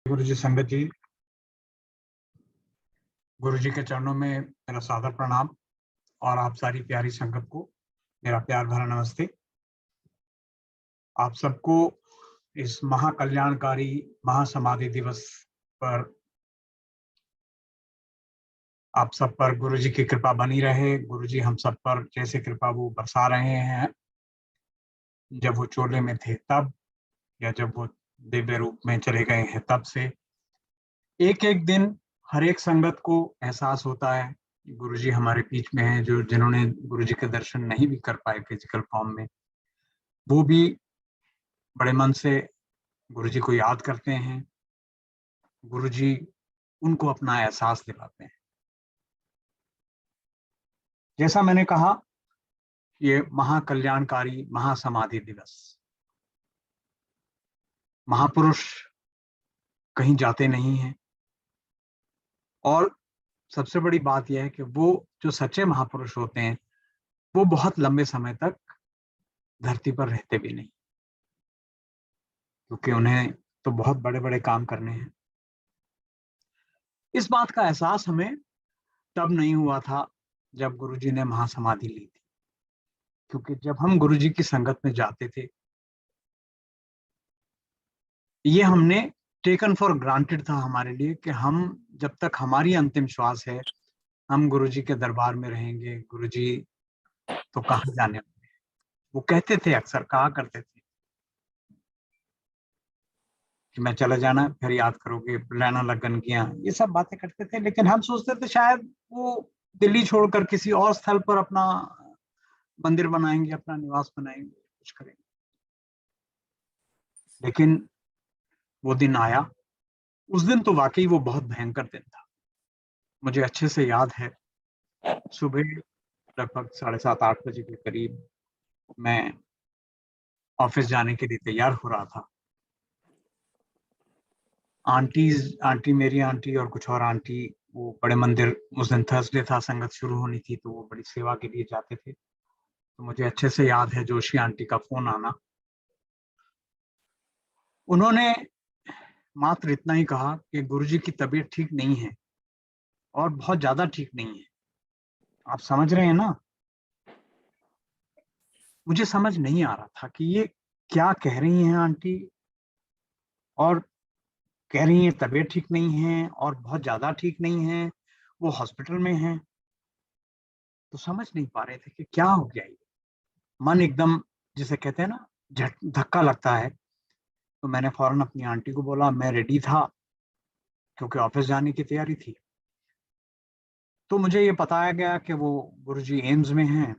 गुरु जी, संगत जी, गुरु जी के चरणों में मेरा सादर प्रणाम और आप सारी प्यारी संगत को मेरा प्यार भरा नमस्ते। आप सबको इस महाकल्याणकारी महासमाधि दिवस पर आप सब पर गुरु जी की कृपा बनी रहे। गुरु जी हम सब पर जैसे कृपा वो बरसा रहे हैं, जब वो चोले में थे तब या जब वो दिव्य रूप में चले गए हैं तब से एक एक दिन हर एक संगत को एहसास होता है गुरु जी हमारे बीच में हैं। जो जिन्होंने गुरु जी के दर्शन नहीं भी कर पाए फिजिकल फॉर्म में, वो भी बड़े मन से गुरु जी को याद करते हैं। गुरु जी उनको अपना एहसास दिलाते हैं। जैसा मैंने कहा, ये महाकल्याणकारी महासमाधि दिवस, महापुरुष कहीं जाते नहीं हैं और सबसे बड़ी बात यह है कि वो जो सच्चे महापुरुष होते हैं वो बहुत लंबे समय तक धरती पर रहते भी नहीं, क्योंकि उन्हें तो बहुत बड़े बड़े काम करने हैं। इस बात का एहसास हमें तब नहीं हुआ था जब गुरुजी ने महासमाधि ली थी, क्योंकि जब हम गुरुजी की संगत में जाते थे, ये हमने टेकन फॉर ग्रांटेड था हमारे लिए कि हम जब तक हमारी अंतिम श्वास है हम गुरुजी के दरबार में रहेंगे। गुरुजी तो कहाँ जाने वाले। वो कहते थे, अक्सर कहा करते थे कि मैं चला जाना फिर याद करोगे, रहना लगनगियां, ये सब बातें करते थे। लेकिन हम सोचते थे शायद वो दिल्ली छोड़कर किसी और स्थल पर अपना मंदिर बनाएंगे, अपना निवास बनाएंगे, कुछ करेंगे। लेकिन वो दिन आया। उस दिन तो वाकई वो बहुत भयंकर दिन था। मुझे अच्छे से याद है, सुबह लगभग 7:30-8 बजे के करीब मैं ऑफिस जाने के लिए तैयार हो रहा था। आंटी, मेरी आंटी और कुछ और आंटी, वो बड़े मंदिर, उस दिन थर्सडे था, संगत शुरू होनी थी, तो वो बड़ी सेवा के लिए जाते थे। तो मुझे अच्छे से याद है जोशी आंटी का फोन आना। उन्होंने मात्र इतना ही कहा कि गुरुजी की तबीयत ठीक नहीं है और बहुत ज्यादा ठीक नहीं है। आप समझ रहे हैं ना? मुझे समझ नहीं आ रहा था कि ये क्या कह रही हैं आंटी, और कह रही हैं तबीयत ठीक नहीं है और बहुत ज्यादा ठीक नहीं है, वो हॉस्पिटल में है। तो समझ नहीं पा रहे थे कि क्या हो गया। ये मन एकदम, जिसे कहते हैं ना, झट धक्का लगता है। तो मैंने फौरन अपनी आंटी को बोला, मैं रेडी था क्योंकि ऑफिस जाने की तैयारी थी। तो मुझे ये बताया गया कि वो गुरुजी एम्स में हैं।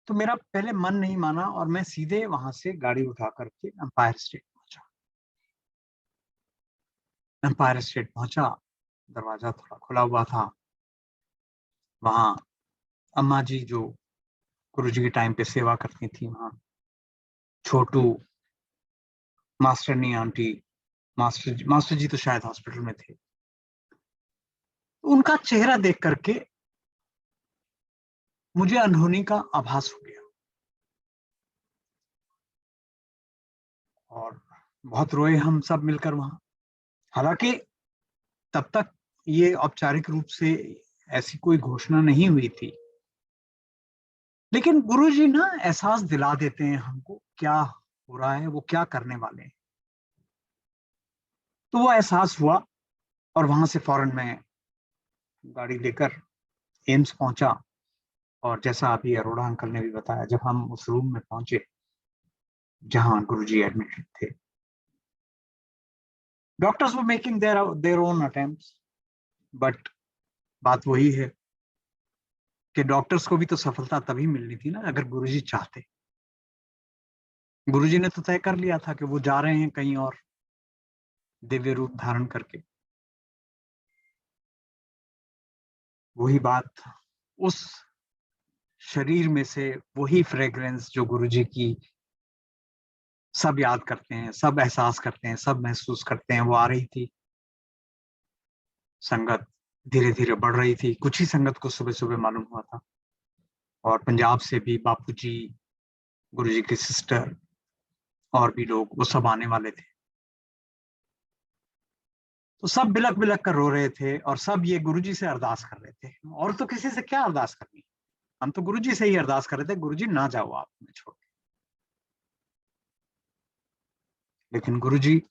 तो मेरा पहले मन नहीं माना और मैं सीधे वहां से गाड़ी उठा करके एम्पायर स्टेट पहुंचा। एम्पायर स्टेट पहुंचा, दरवाजा थोड़ा खुला हुआ था। वहां अम्मा जी, जो गुरुजी के टाइम पे सेवा करती थी, वहां छोटू, मास्टरनी आंटी, मास्टर जी तो शायद हॉस्पिटल में थे। उनका चेहरा देख करके मुझे अनहोनी का आभास हो गया और बहुत रोए हम सब मिलकर वहां। हालांकि तब तक ये औपचारिक रूप से ऐसी कोई घोषणा नहीं हुई थी, लेकिन गुरुजी ना एहसास दिला देते हैं हमको क्या हो रहा है, वो क्या करने वाले हैं। तो वो एहसास हुआ और वहां से फौरन मैं गाड़ी लेकर एम्स पहुंचा। और जैसा अभी अरोड़ा अंकल ने भी बताया, जब हम उस रूम में पहुंचे जहां गुरुजी एडमिटेड थे, doctors were making their own attempts, but बात वही है कि डॉक्टर्स को भी तो सफलता तभी मिलनी थी ना अगर गुरुजी चाहते। गुरुजी ने तो तय कर लिया था कि वो जा रहे हैं कहीं और दिव्य रूप धारण करके। वही बात, उस शरीर में से वही फ्रेग्रेंस जो गुरुजी की सब याद करते हैं, सब एहसास करते हैं, सब महसूस करते हैं, वो आ रही थी। संगत धीरे धीरे बढ़ रही थी। कुछ ही संगत को सुबह सुबह मालूम हुआ था, और पंजाब से भी बापूजी, गुरुजी की सिस्टर और भी लोग, वो सब आने वाले थे। तो सब बिलक बिलक कर रो रहे थे और सब ये गुरुजी से अरदास कर रहे थे, और तो किसी से क्या अरदास करनी, हम तो गुरुजी से ही अरदास कर रहे थे, गुरुजी ना जाओ आप हमें छोड़ के। लेकिन गुरुजी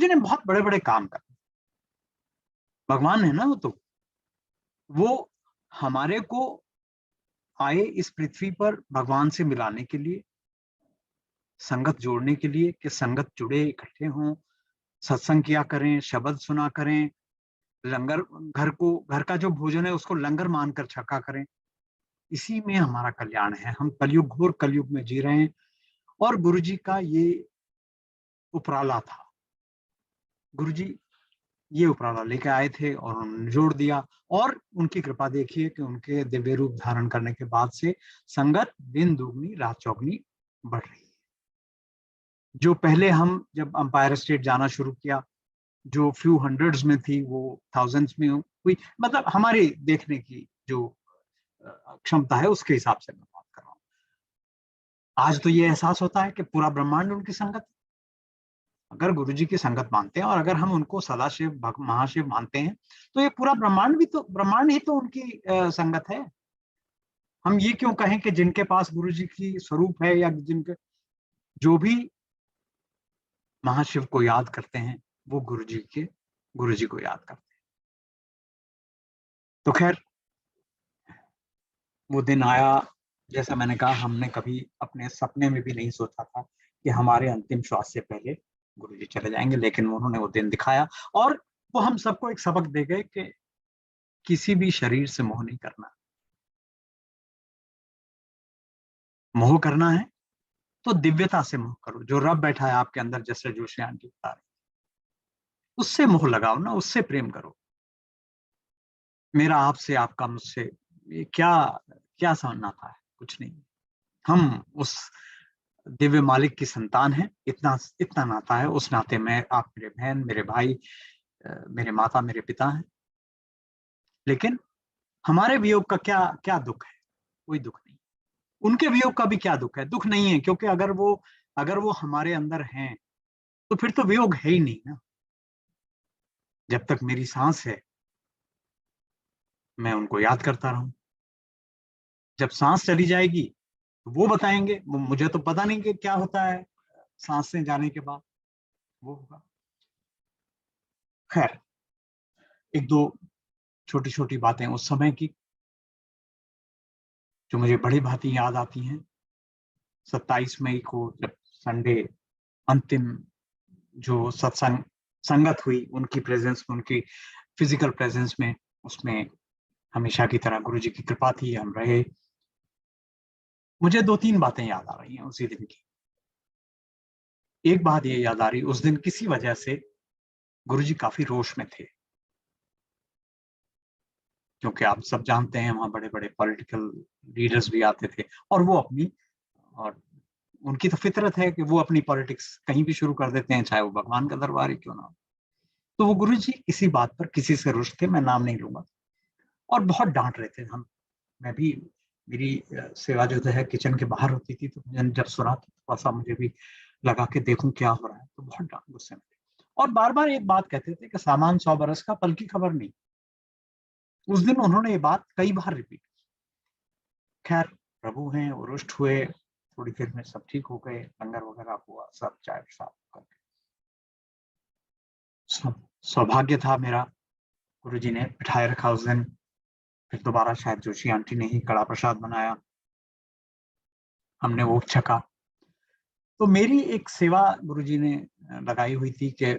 ने बहुत बड़े बड़े काम करे, भगवान है ना वो हमारे को आए इस पृथ्वी पर भगवान से मिलाने के लिए, संगत जोड़ने के लिए, कि संगत जुड़े इकट्ठे हों, सत्संग किया करें, शब्द सुना करें, लंगर, घर का जो भोजन है उसको लंगर मानकर छका करें। इसी में हमारा कल्याण है। हम कलयुग, घोर कलयुग में जी रहे हैं, और गुरुजी का ये उपराला था। गुरुजी ये उपराला लेके आए थे और उन्होंने जोड़ दिया, और उनकी कृपा देखिए कि उनके दिव्य रूप धारण करने के बाद से संगत दिन दुगनी रात चौगनी बढ़ रही है। जो पहले हम जब अंपायर स्टेट जाना शुरू किया, जो फ्यू हंड्रेड्स में थी, वो थाउजेंड्स में हुई। मतलब हमारी देखने की जो क्षमता है उसके हिसाब से मैं बात कर रहा हूँ। आज तो ये एहसास होता है कि पूरा ब्रह्मांड उनकी संगत। अगर गुरुजी की संगत मानते हैं और अगर हम उनको सदाशिव महाशिव मानते हैं, तो ये पूरा ब्रह्मांड भी तो, ब्रह्मांड ही तो उनकी संगत है। हम ये क्यों कहें कि जिनके पास गुरुजी की स्वरूप है, या जिनके जो भी महाशिव को याद करते हैं वो गुरुजी को याद करते हैं। तो खैर, वो दिन आया, जैसा मैंने कहा, हमने कभी अपने सपने में भी नहीं सोचा था कि हमारे अंतिम श्वास से पहले गुरुजी चले जाएंगे, लेकिन उन्होंने वो दिन दिखाया, और वो हम सबको एक सबक दे गए कि किसी भी शरीर से मोह नहीं करना। मोह करना है तो दिव्यता से मोह करो, जो रब बैठा है आपके अंदर, जैसे जोशी आंटी बता रही, उससे मोह लगाओ ना, उससे प्रेम करो। मेरा आपसे, आपका मुझसे, ये क्या क्या नाता है? कुछ नहीं। हम उस दिव्य मालिक की संतान है, इतना इतना नाता है। उस नाते में आप मेरे बहन, मेरे भाई, मेरे माता, मेरे पिता हैं। लेकिन हमारे वियोग का क्या क्या दुख है? कोई दुख नहीं। उनके वियोग का भी क्या दुख है? दुख नहीं है, क्योंकि अगर वो हमारे अंदर हैं तो फिर तो वियोग है ही नहीं ना। जब तक मेरी सांस है मैं उनको याद करता रहूं। जब सांस चली जाएगी तो वो बताएंगे, मुझे तो पता नहीं कि क्या होता है सांसें जाने के बाद, वो होगा। खैर, एक दो छोटी छोटी बातें उस समय की जो मुझे बड़ी भांति याद आती हैं। 27 मई को जब संडे, अंतिम जो सत्संग संगत हुई उनकी प्रेजेंस में, उनकी फिजिकल प्रेजेंस में, उसमें हमेशा की तरह गुरुजी की कृपा थी, हम रहे। मुझे 2-3 बातें याद आ रही हैं उसी दिन की। एक बात ये याद आ रही, उस दिन किसी वजह से गुरुजी काफी रोष में थे, क्योंकि आप सब जानते हैं वहां बड़े बड़े पॉलिटिकल लीडर्स भी आते थे, और वो अपनी, और उनकी तो फितरत है कि वो अपनी पॉलिटिक्स कहीं भी शुरू कर देते हैं, चाहे वो भगवान का दरबार ही क्यों ना हो। तो वो गुरुजी इसी बात पर किसी से रुष्ट थे, मैं नाम नहीं लूंगा, और बहुत डांट रहे थे। हम मैं भी, मेरी सेवा जो है किचन के बाहर होती थी, तो मैंने जब सुना तो थोड़ा सा मुझे भी लगा कि देखूं क्या हो रहा है, तो बहुत डांट, गुस्से में थे। और बार बार एक बात कहते थे कि सामान 100 बरस का, पल की खबर नहीं। उस दिन उन्होंने ये बात कई बार रिपीट। खैर, प्रभु हैं, वो रुष्ट हुए, थोड़ी देर में सब ठीक हो गए, लंगर वगैरह हुआ, सब चाय साफ करके। सौभाग्य था मेरा, गुरुजी ने बिठाए रखा उस दिन। फिर दोबारा शायद जोशी आंटी ने ही कड़ा प्रसाद बनाया, हमने वो छका। तो मेरी एक सेवा गुरुजी ने लगाई हुई थी कि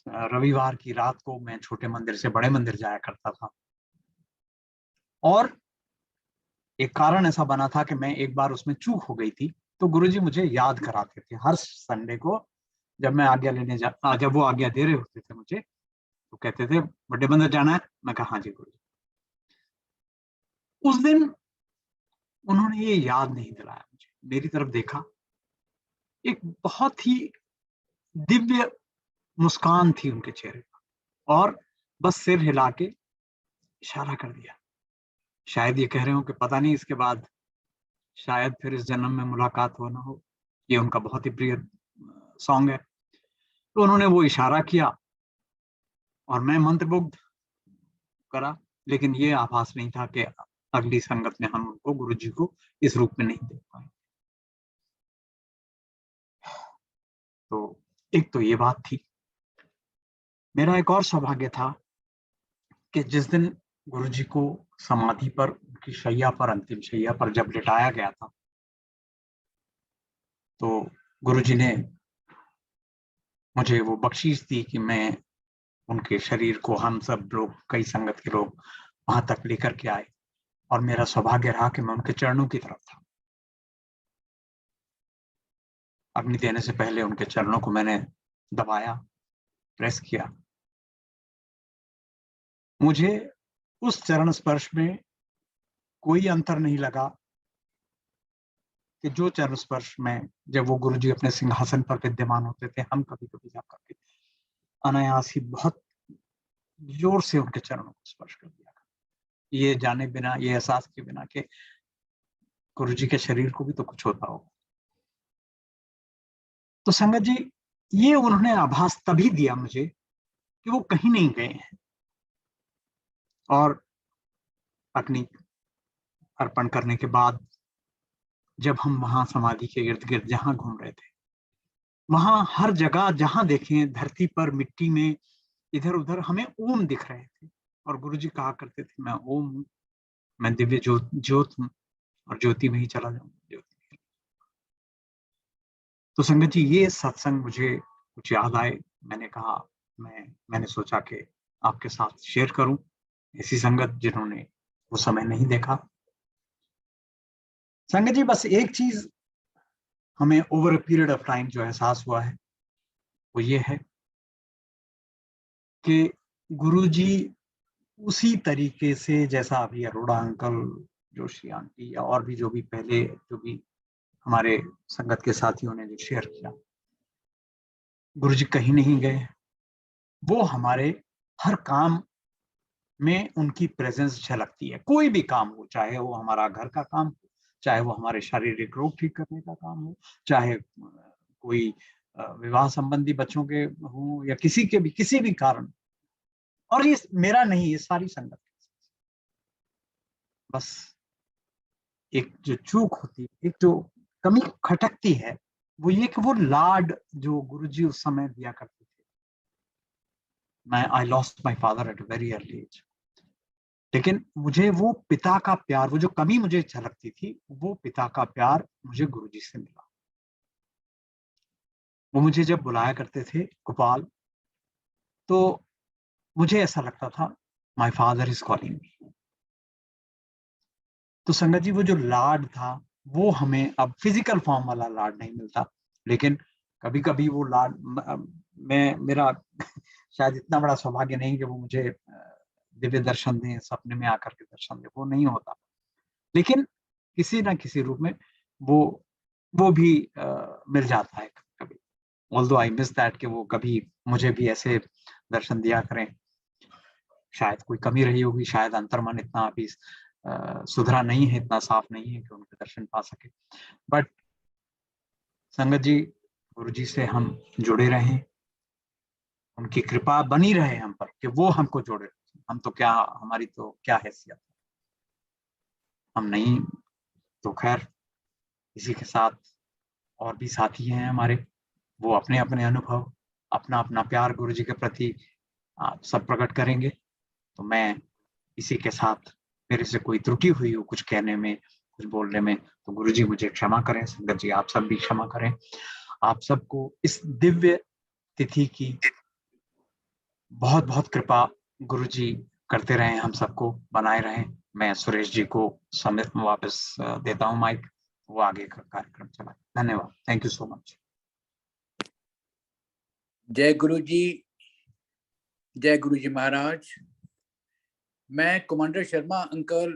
रविवार की रात को मैं छोटे मंदिर से बड़े मंदिर जाया करता था, और एक कारण ऐसा बना था कि मैं एक बार उसमें चूक हो गई थी, तो गुरुजी मुझे याद कराते थे हर संडे को। जब मैं आज्ञा लेने जब वो आज्ञा दे रहे होते थे मुझे, तो कहते थे बड़े मंदिर जाना है। मैं कहा हाँ जी गुरुजी। उस दिन उन्होंने ये याद नहीं दिलाया मुझे, मेरी तरफ देखा, एक बहुत ही दिव्य मुस्कान थी उनके चेहरे पर, और बस सिर हिला के इशारा कर दिया। शायद ये कह रहे हो कि पता नहीं इसके बाद शायद फिर इस जन्म में मुलाकात हो ना हो। ये उनका बहुत ही प्रिय सॉन्ग है। तो उन्होंने वो इशारा किया और मैं मंत्रमुग्ध करा, लेकिन ये आभास नहीं था कि अगली संगत में हम उनको, गुरु जी को इस रूप में नहीं देख पाए। तो एक तो ये बात थी। मेरा एक और सौभाग्य था कि जिस दिन गुरु जी को समाधि पर, उनकी शैया पर, अंतिम शैया पर जब लिटाया गया था, तो गुरु जी ने मुझे वो बख्शीश दी कि मैं उनके शरीर को, हम सब लोग, कई संगत के लोग वहां तक लेकर के आए, और मेरा सौभाग्य रहा कि मैं उनके चरणों की तरफ था। अग्नि देने से पहले उनके चरणों को मैंने दबाया, प्रेस किया। मुझे उस चरण स्पर्श में कोई अंतर नहीं लगा कि जो चरण स्पर्श में जब वो गुरु जी अपने सिंहासन पर विद्यमान होते थे, हम कभी कभी जा करके अनायास ही बहुत जोर से उनके चरणों को स्पर्श कर दिया, ये जाने बिना, ये एहसास के बिना कि गुरु जी के शरीर को भी तो कुछ होता होगा। तो संगत जी, ये उन्होंने आभास तभी दिया मुझे कि वो कहीं नहीं गए हैं। और अग्नि अर्पण करने के बाद जब हम वहां समाधि के इर्द गिर्द जहां घूम रहे थे, वहां हर जगह जहां देखें, धरती पर, मिट्टी में, इधर उधर हमें ओम दिख रहे थे। और गुरु जी कहा करते थे, मैं ओम हूँ, मैं दिव्य ज्योत हूँ, और ज्योति में ही चला जाऊंगा, ज्योति। तो संगत जी, ये सत्संग मुझे कुछ याद आए, मैंने कहा, मैंने सोचा कि आपके साथ शेयर करूं। ऐसी संगत जिन्होंने वो समय नहीं देखा। संगत जी, बस एक चीज हमें over a period of time जो एहसास हुआ है, वो ये है कि गुरुजी उसी तरीके से, जैसा अभी अरोड़ा अंकल, जोशी आंटी, या और भी जो भी पहले जो भी हमारे संगत के साथियों ने जो शेयर किया, गुरुजी कहीं नहीं गए। वो हमारे हर काम में उनकी प्रेजेंस झलकती है। कोई भी काम हो, चाहे वो हमारा घर का काम हो, चाहे वो हमारे शारीरिक रोग ठीक करने का काम हो, चाहे कोई विवाह संबंधी बच्चों के हो, या किसी के भी, किसी भी कारण। और ये मेरा नहीं, ये सारी संगत। बस एक जो चूक होती है, एक जो कमी खटकती है, वो ये कि वो लाड जो गुरुजी उस समय दिया करते थे। I lost my father at a very early age, लेकिन मुझे वो पिता का प्यार, वो जो कमी मुझे झलकती थी, वो पिता का प्यार मुझे गुरुजी से मिला। वो मुझे जब बुलाया करते थे, गोपाल, तो मुझे ऐसा लगता था, my father is calling me. तो संगत जी, वो जो लाड था, वो हमें अब फिजिकल फॉर्म वाला लाड नहीं मिलता, लेकिन कभी कभी वो लाड, मैं, मेरा शायद इतना बड़ा सौभाग्य नहीं कि वो मुझे दिव्य दर्शन दें, सपने में आकर के दर्शन दें, वो नहीं होता, लेकिन किसी ना किसी रूप में वो वो भी मिल जाता है कभी। ऑल्दो आई मिस दैट कि वो कभी मुझे भी ऐसे दर्शन दिया करें। शायद कोई कमी रही होगी, शायद अंतर्मन इतना अभी सुधरा नहीं है, इतना साफ नहीं है कि उनके दर्शन पा सके। बट संगत जी, गुरु जी से हम जुड़े रहें, उनकी कृपा बनी रहे हम पर कि वो हमको जोड़े। हम तो क्या, हमारी तो क्या हैसियत, हम नहीं, तो खैर इसी के साथ और भी साथी हैं हमारे, वो अपने अपने अनुभव, अपना अपना प्यार गुरु जी के प्रति आप सब प्रकट करेंगे। तो मैं इसी के साथ, मेरे से कोई त्रुटि हुई हो कुछ कहने में, कुछ बोलने में, तो गुरु जी मुझे क्षमा करें, संगत जी आप सब भी क्षमा करें। आप सबको इस दिव्य तिथि की बहुत बहुत कृपा गुरु जी करते रहें, हम सबको बनाए रहें। मैं सुरेश जी को समित वापस देता हूं माइक, वो आगे का कार्यक्रम चलाए। धन्यवाद, थैंक यू सो मच। जय गुरु जी, जय गुरु जी महाराज। मैं कमांडर शर्मा अंकल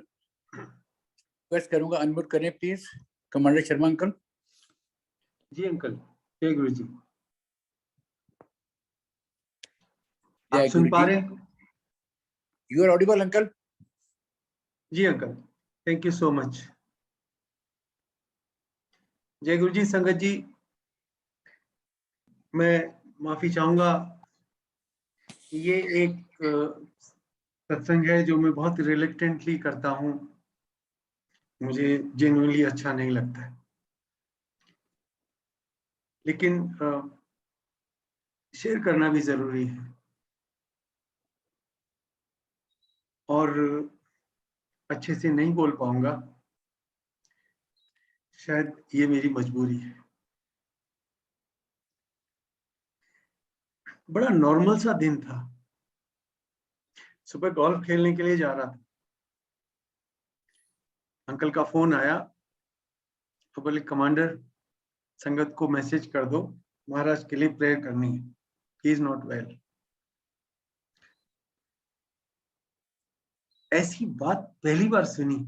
रिक्वेस्ट करूंगा, अनम्यूट करें प्लीज। Commander Sharma uncle. जी अंकल, जय गुरु जी। जय आप सुन पा रहे हैं? You are audible uncle. जी uncle, thank you so much. जय गुरु जी। संगत जी, मैं माफी चाहूंगा, ये एक सत्संग है जो मैं बहुत रिलेक्टेंटली करता हूँ, मुझे जेन्युइनली अच्छा नहीं लगता है, लेकिन शेयर करना भी जरूरी है और अच्छे से नहीं बोल पाऊंगा, शायद ये मेरी मजबूरी है। बड़ा नॉर्मल सा दिन था, सुबह गोल्फ खेलने के लिए जा रहा था, अंकल का फोन आया तो बोले कमांडर संगत को मैसेज कर दो, महाराज के लिए प्रेयर करनी है, ही इज नॉट वेल। ऐसी बात पहली बार सुनी,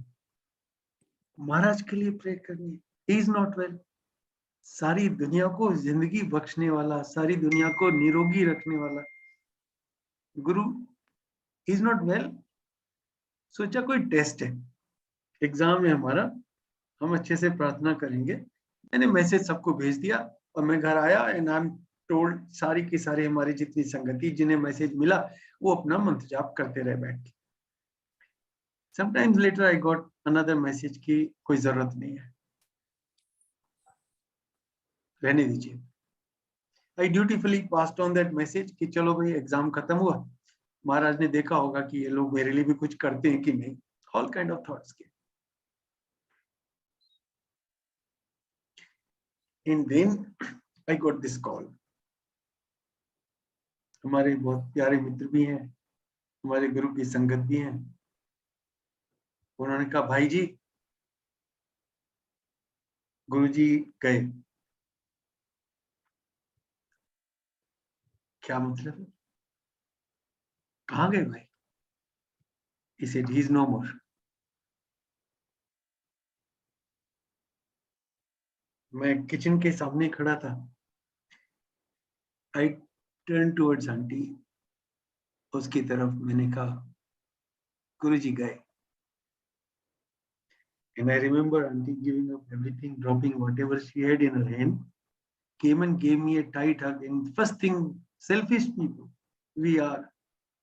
महाराज के लिए प्रेयर करनी है, ही इज नॉट वेल। सारी दुनिया को जिंदगी बख्शने वाला, सारी दुनिया को निरोगी रखने वाला गुरु इज नॉट वेल। सोचा कोई टेस्ट है, एग्जाम है हमारा, हम अच्छे से प्रार्थना करेंगे। मैंने मैसेज सबको भेज दिया और मैं घर आया एंड आई एम टोल्ड सारी की सारी हमारी जितनी संगति जिन्हें मैसेज मिला वो अपना मंत्र जाप करते रहे बैठ के। Sometimes letter I got another message की कोई जरूरत नहीं है, रहने दीजिए। आई ड्यूटीफुली पास्ड ऑन दैट मैसेज कि चलो भाई एग्जाम खत्म हुआ, महाराज ने देखा होगा कि ये लोग मेरे लिए भी कुछ करते हैं कि नहीं, ऑल काइंड ऑफ थॉट्स के। And then I got this call. हमारे बहुत प्यारे मित्र भी हैं, हमारे गुरु की संगत भी हैं। उन्होंने कहा भाई जी, गुरुजी गए। क्या मतलब है? कहाँ गए भाई? He said he is no more. मैं किचन के सामने खड़ा था। I turned towards आंटी, उसकी तरफ मैंने कहा गुरुजी गए। And I remember aunty giving up everything, dropping whatever she had in her hand, came and gave me a tight hug. And first thing, selfish people we are,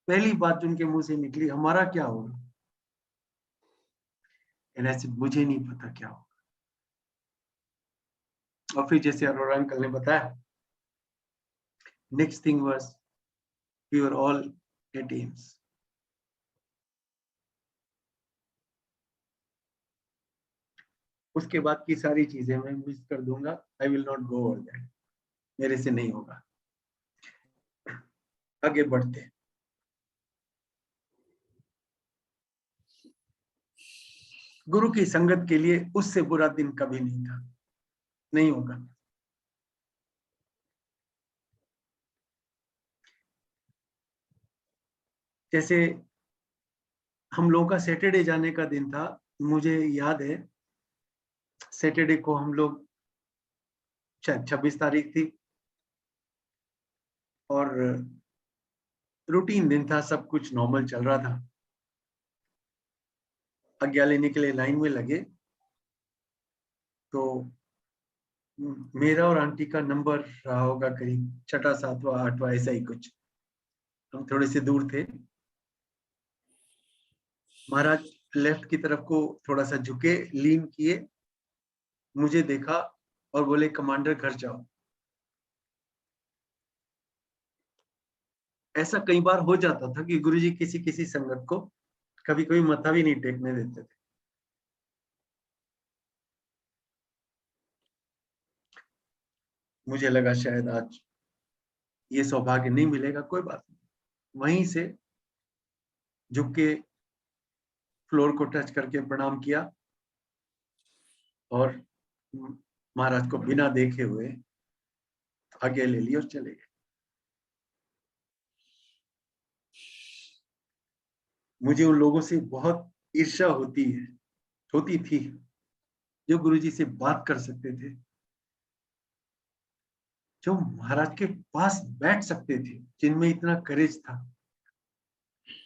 पहली बात उनके मुंह से निकली, हमारा क्या होगा? And I said, मुझे नहीं पता क्या होगा। और फिर जैसे अरोरा अंकल ने बताया, next thing was we were all at AIIMS. उसके बाद की सारी चीजें मैं मिस कर दूंगा, I will not go over that, मेरे से नहीं होगा। आगे बढ़ते। गुरु की संगत के लिए उससे बुरा दिन कभी नहीं था, नहीं होगा। जैसे हम लोगों का सैटरडे जाने का दिन था, मुझे याद है सैटरडे को हम लोग, शायद 26 तारीख थी और रूटीन दिन था, सब कुछ नॉर्मल चल रहा था। आज्ञा लेने के लिए लाइन में लगे तो मेरा और आंटी का नंबर रहा होगा करीब 6वां 7वां 8वां ऐसा ही कुछ, हम थोड़े से दूर थे। महाराज लेफ्ट की तरफ को थोड़ा सा झुके, लीन किए, मुझे देखा और बोले कमांडर घर जाओ। ऐसा कई बार हो जाता था कि गुरुजी किसी किसी संगत को कभी कभी माथा भी नहीं टेकने देते थे। मुझे लगा शायद आज ये सौभाग्य नहीं मिलेगा, कोई बात नहीं। वहीं से झुक के फ्लोर को टच करके प्रणाम किया और महाराज को बिना देखे हुए आगे ले ली और चले गए। मुझे उन लोगों से बहुत ईर्ष्या होती थी जो गुरुजी से बात कर सकते थे, जो महाराज के पास बैठ सकते थे, जिनमें इतना करेज था,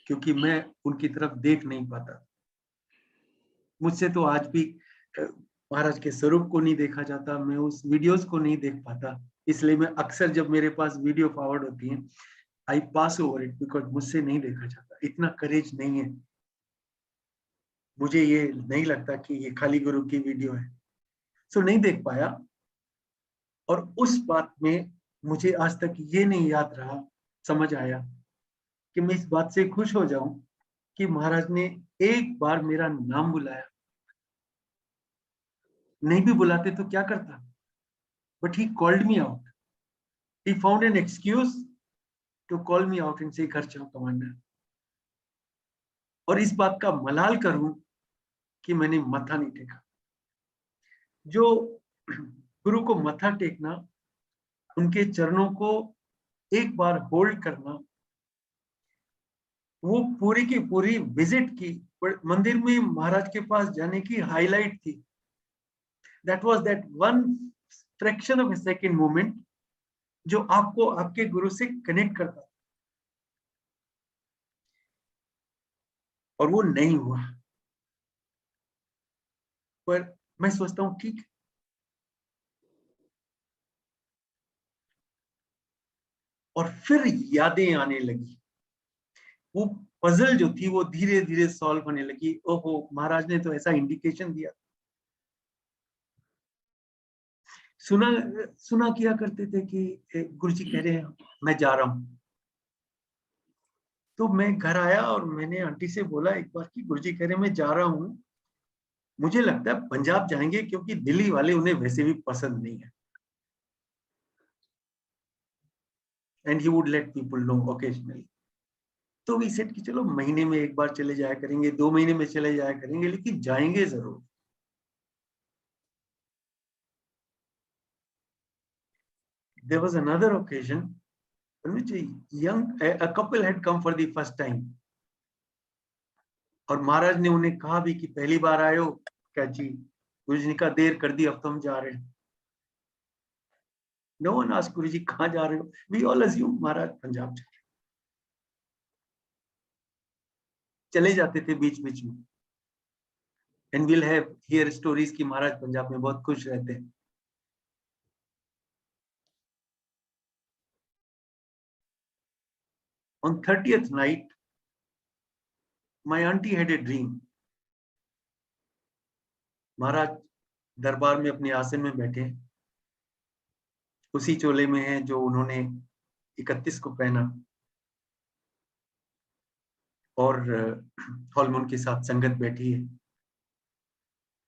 क्योंकि मैं उनकी तरफ देख नहीं पाता। मुझसे तो आज भी महाराज के स्वरूप को नहीं देखा जाता, मैं उस वीडियोस को नहीं देख पाता, इसलिए मैं अक्सर जब मेरे पास वीडियो फॉरवर्ड होती है, आई पास ओवर इट, बिकॉज मुझसे नहीं देखा जाता, इतना करेज नहीं है। मुझे ये नहीं लगता कि ये खाली गुरु की वीडियो है, सो नहीं देख पाया। और उस बात में मुझे आज तक ये नहीं याद रहा, समझ आया कि मैं इस बात से खुश हो जाऊं कि महाराज ने एक बार मेरा नाम बुलाया। नहीं भी बुलाते तो क्या करता, but he called me out, he found an excuse to call me out and say, घर जाओ कमांडर। और इस बात का मलाल करूं कि मैंने मत्था नहीं टेका। जो गुरु को मत्था टेकना, उनके चरणों को एक बार होल्ड करना, वो पूरी की पूरी विजिट की मंदिर में महाराज के पास जाने की हाईलाइट थी। That was that one fraction of A second moment जो आपको आपके गुरु से कनेक्ट करता, और वो नहीं हुआ। पर मैं सोचता हूं ठीक, और फिर यादें आने लगी। वो पजल जो थी वो धीरे धीरे सॉल्व होने लगी। ओहो, महाराज ने तो ऐसा इंडिकेशन दिया। सुना सुना किया करते थे कि गुरुजी कह रहे हैं मैं जा रहा हूं। तो मैं घर आया और मैंने आंटी से बोला एक बार कि गुरुजी कह रहे हैं मैं जा रहा हूं, मुझे लगता है पंजाब जाएंगे, क्योंकि दिल्ली वाले उन्हें वैसे भी पसंद नहीं है। And he would let people know occasionally. तो वी सेड कि चलो महीने में एक बार चले जाया करेंगे, 2 महीने में चले जाया करेंगे, लेकिन जाएंगे जरूर। There was another occasion on which a couple had come for the first time. और महाराज ने उन्हें कहा भी कि पहली बार आए हो क्या जी? गुरुजी ने कहा देर कर दी, अब तो हम जा रहे हैं। No one asked गुरुजी कहाँ जा रहे हो? We all assume महाराज पंजाब जा रहे हैं। चले जाते थे बीच बीच में। And we'll have hear stories कि महाराज पंजाब में बहुत खुश रहते हैं। On 30th night, my auntie had a dream. महाराज दरबार में अपने आसन में बैठे, उसी चोले में है जो उन्होंने 31 को पहना, और हॉल में उनके साथ संगत बैठी है।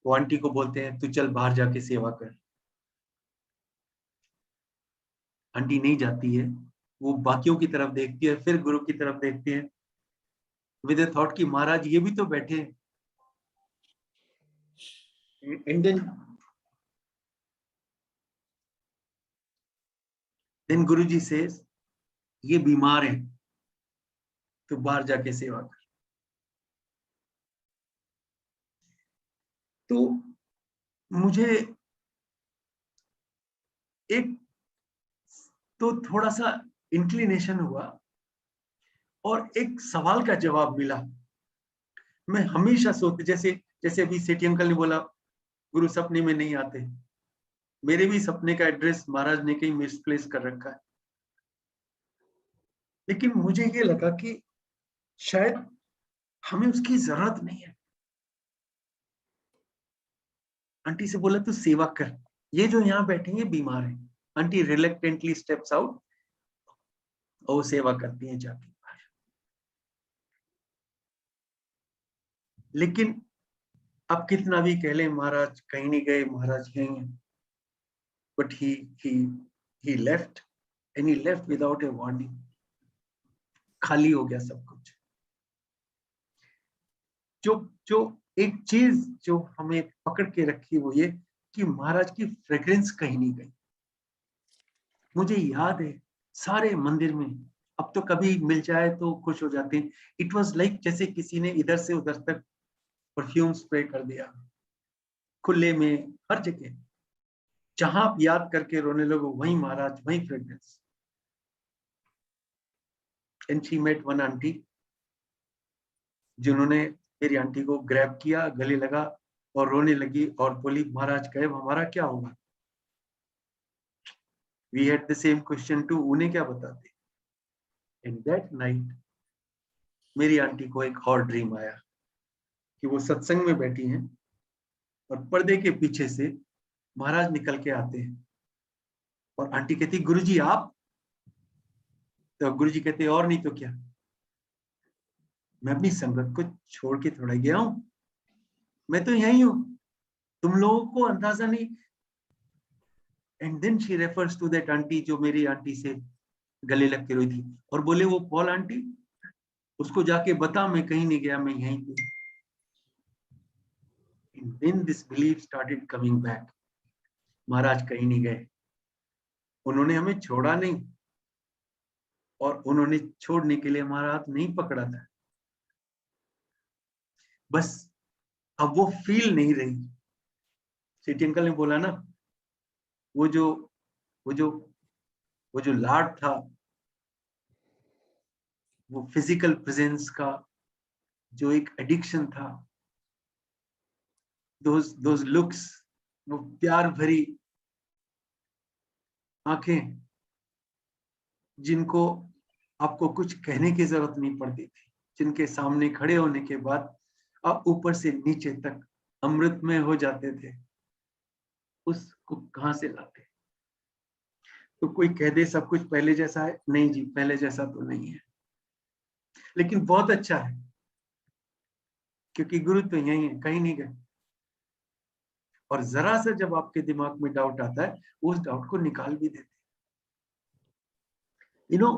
वो आंटी को बोलते हैं तू चल बाहर जाके सेवा कर। आंटी नहीं जाती है, वो बाकियों की तरफ देखती है, फिर गुरु की तरफ देखती है, विद अ थॉट कि महाराज ये भी तो बैठे हैं। एंड देन गुरुजी सेज ये बीमार है, तो बाहर जाके सेवा कर। तो मुझे एक तो थोड़ा सा इंक्लिनेशन हुआ, और एक सवाल का जवाब मिला। मैं हमेशा सोचते, जैसे जैसे अभी सेठी अंकल ने बोला गुरु सपने में नहीं आते, मेरे भी सपने का एड्रेस महाराज ने कहीं मिसप्लेस कर रखा है। लेकिन मुझे ये लगा कि शायद हमें उसकी जरूरत नहीं है। आंटी से बोला तू सेवा कर, ये जो यहाँ बैठेंगे बीमार है। आंटी रिलेक्टेंटली स्टेप्स आउट और सेवा करती हैं जाके बाहर। लेकिन अब कितना भी कह ले महाराज कहीं नहीं गए, महाराज यहीं हैं, but he left and he left without a warning. खाली हो गया सब कुछ। जो एक चीज जो हमें पकड़ के रखी वो ये कि महाराज की फ्रेग्रेंस कहीं नहीं गई। मुझे याद है सारे मंदिर में, अब तो कभी मिल जाए तो खुश हो जाते हैं। इट वाज लाइक जैसे किसी ने इधर से उधर तक परफ्यूम स्प्रे कर दिया, खुले में हर जगह, जहां आप याद करके रोने लगो वहीं महाराज, वहीं fragrance. And she met one aunty, जिन्होंने मेरी आंटी को ग्रैब किया, गले लगा और रोने लगी और बोली महाराज कहे हमारा क्या होगा? We had the same question too, उन्हें क्या बताते। एंड दैट नाइट मेरी आंटी को एक और ड्रीम आया कि वो सत्संग में बैठी हैं और पर्दे के पीछे से महाराज निकल के आते हैं और आंटी कहती, गुरुजी आप? तो गुरुजी कहते, और नहीं तो क्या, मैं अपनी संगत को छोड़ के थोड़ा गया हूं, मैं तो यही हूं, तुम लोगों को अंदाजा नहीं। And then she refers to that aunty जो मेरी आंटी से गले लग के रोई थी, और बोले, वो पॉल आंटी, उसको जाके बता मैं कहीं नहीं गया, मैं यहीं पे। And then this belief started coming back. महाराज कहीं नहीं गए, उन्होंने हमें छोड़ा नहीं, और उन्होंने छोड़ने के लिए हमारा हाथ नहीं पकड़ा था, बस अब वो फील नहीं रही। सिटी अंकल ने बोला ना, वो जो लाड था, वो फिजिकल प्रेजेंस का जो एक एडिक्शन था, दोज लुक्स, वो प्यार भरी आंखें जिनको आपको कुछ कहने की जरूरत नहीं पड़ती थी, जिनके सामने खड़े होने के बाद आप ऊपर से नीचे तक अमृतमय हो जाते थे, उसको कहां से लाते। तो कोई कह दे सब कुछ पहले जैसा है, नहीं जी, पहले जैसा तो नहीं है, लेकिन बहुत अच्छा है, क्योंकि गुरु तो यही है, कहीं नहीं गए। और जरा सा जब आपके दिमाग में डाउट आता है, उस डाउट को निकाल भी देते। यू नो,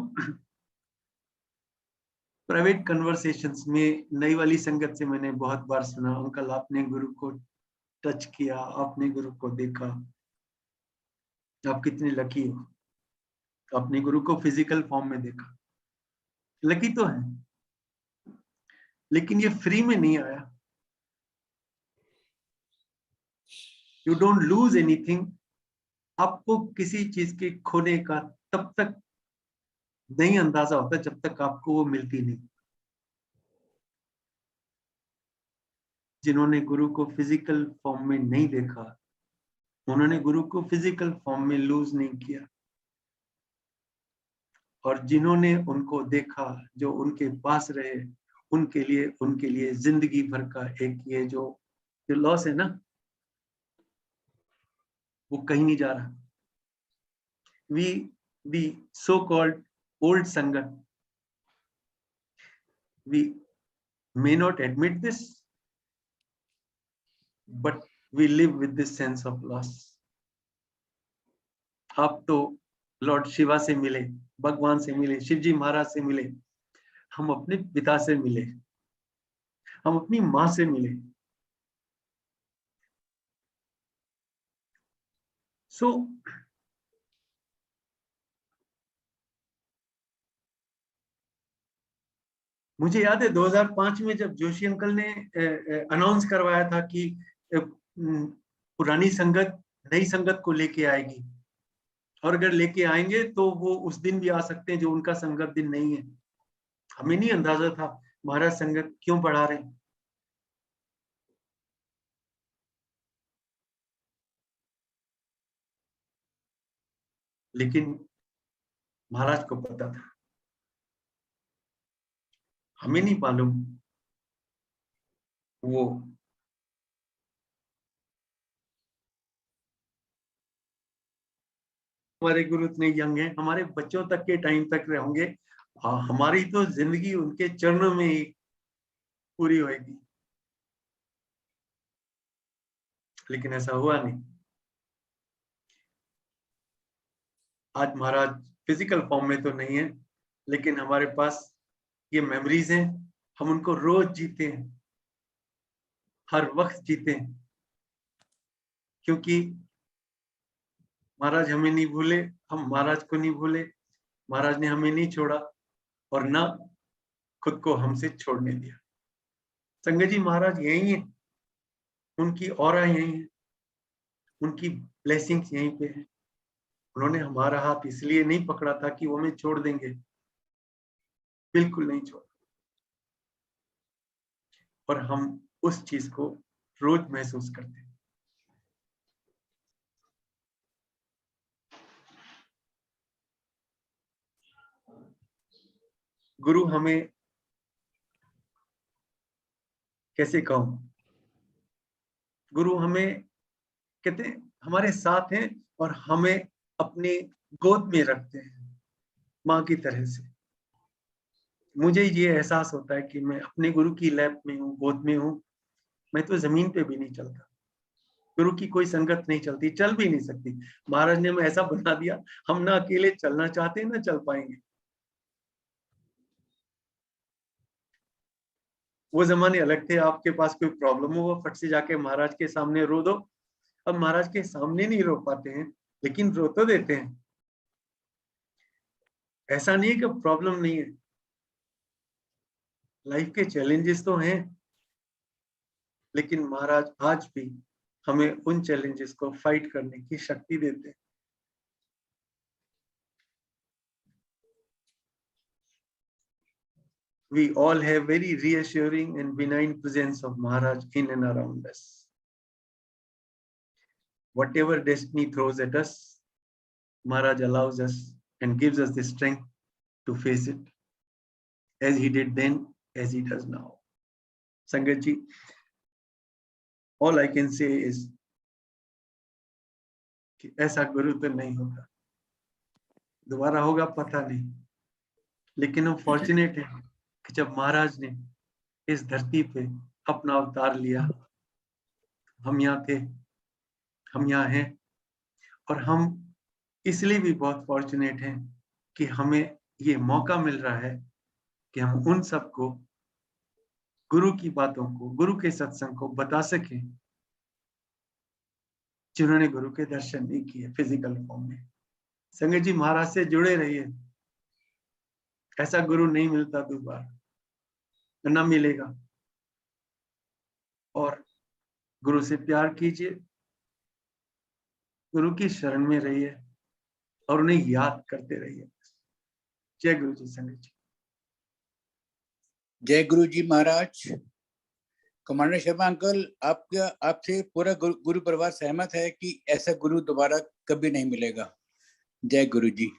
प्राइवेट कन्वर्सेशंस में नई वाली संगत से मैंने बहुत बार सुना, अंकल आपने गुरु को टच किया, आपने गुरु को देखा, आप कितने लकी हो, आपने गुरु को फिजिकल फॉर्म में देखा। लकी तो है, लेकिन ये फ्री में नहीं आया। You don't lose anything. आपको किसी चीज के खोने का तब तक नहीं अंदाजा होता जब तक आपको वो मिलती नहीं। जिन्होंने गुरु को फिजिकल फॉर्म में नहीं देखा, उन्होंने गुरु को फिजिकल फॉर्म में लूज नहीं किया, और जिन्होंने उनको देखा, जो उनके पास रहे, उनके लिए जिंदगी भर का एक ये जो लॉस है ना, वो कहीं नहीं जा रहा। वी सो कॉल्ड ओल्ड संगत, we may not admit this, but we live with this sense of loss. आप तो लॉर्ड शिवा से मिले, भगवान से मिले, शिव जी महाराज से मिले, हम अपने पिता से मिले, हम अपनी मां से मिले। सो मुझे याद है 2005 में जब जोशी अंकल ने अनाउंस करवाया था कि पुरानी संगत नई संगत को लेके आएगी, और अगर लेके आएंगे तो वो उस दिन भी आ सकते हैं जो उनका संगत दिन नहीं है। हमें नहीं अंदाजा था महाराज संगत क्यों बढ़ा रहे हैं, लेकिन महाराज को पता था, हमें नहीं मालूम। वो हमारे गुरु इतने यंग हैं, हमारे बच्चों तक के टाइम तक रहेंगे। हाँ, हमारी तो जिंदगी उनके चरणों में ही पूरी होगी, लेकिन ऐसा हुआ नहीं। आज महाराज फिजिकल फॉर्म में तो नहीं है, लेकिन हमारे पास ये मेमोरीज हैं, हम उनको रोज जीते हैं, हर वक्त जीते हैं, क्योंकि महाराज हमें नहीं भूले, हम महाराज को नहीं भूले, महाराज ने हमें नहीं छोड़ा और ना खुद को हमसे छोड़ने दिया। संगत जी महाराज यही है, उनकी ऑरा यही है, उनकी ब्लेसिंग्स यहीं पे है। उन्होंने हमारा हाथ इसलिए नहीं पकड़ा था कि वो हमें छोड़ देंगे, बिल्कुल नहीं छोड़ा, और हम उस चीज को रोज महसूस करते हैं। गुरु हमें कैसे कहूं, गुरु हमें कहते हैं हमारे साथ हैं और हमें अपने गोद में रखते हैं माँ की तरह से। मुझे ये एहसास होता है कि मैं अपने गुरु की लैप में हूँ, गोद में हूँ। मैं तो जमीन पे भी नहीं चलता, गुरु की कोई संगत नहीं चलती, चल भी नहीं सकती। महाराज ने हमें ऐसा बना दिया, हम ना अकेले चलना चाहते ना चल पाएंगे। वो जमाने अलग थे, आपके पास कोई प्रॉब्लम हो फट से जाके महाराज के सामने रो दो। अब महाराज के सामने नहीं रो पाते हैं, लेकिन रो तो देते हैं। ऐसा नहीं है कि प्रॉब्लम नहीं है, लाइफ के चैलेंजेस तो हैं, लेकिन महाराज आज भी हमें उन चैलेंजेस को फाइट करने की शक्ति देते हैं। We all have very reassuring and benign presence of Maharaj in and around us. Whatever destiny throws at us, Maharaj allows us and gives us the strength to face it, as he did then, as he does now. Sangat ji, all I can say is कि ऐसा गुरु तो नहीं होगा, दोबारा होगा पता नहीं, लेकिन हम फॉर्चुनेट हैं कि जब महाराज ने इस धरती पे अपना अवतार लिया, हम यहाँ थे, हम यहाँ हैं। और हम इसलिए भी बहुत फॉर्चुनेट हैं कि हमें ये मौका मिल रहा है कि हम उन सबको गुरु की बातों को, गुरु के सत्संग को बता सकें जिन्होंने गुरु के दर्शन नहीं किए फिजिकल फॉर्म में। संगत जी, महाराज से जुड़े रहिए, ऐसा गुरु नहीं मिलता दोबारा, ना मिलेगा। और गुरु से प्यार कीजिए, गुरु की शरण में रहिए और उन्हें याद करते रहिए। जय गुरु जी। संगत जी, जय गुरु जी महाराज। कमांडर शर्मा अंकल, आपसे पूरा गुरु परिवार सहमत है कि ऐसा गुरु दोबारा कभी नहीं मिलेगा। जय गुरु जी।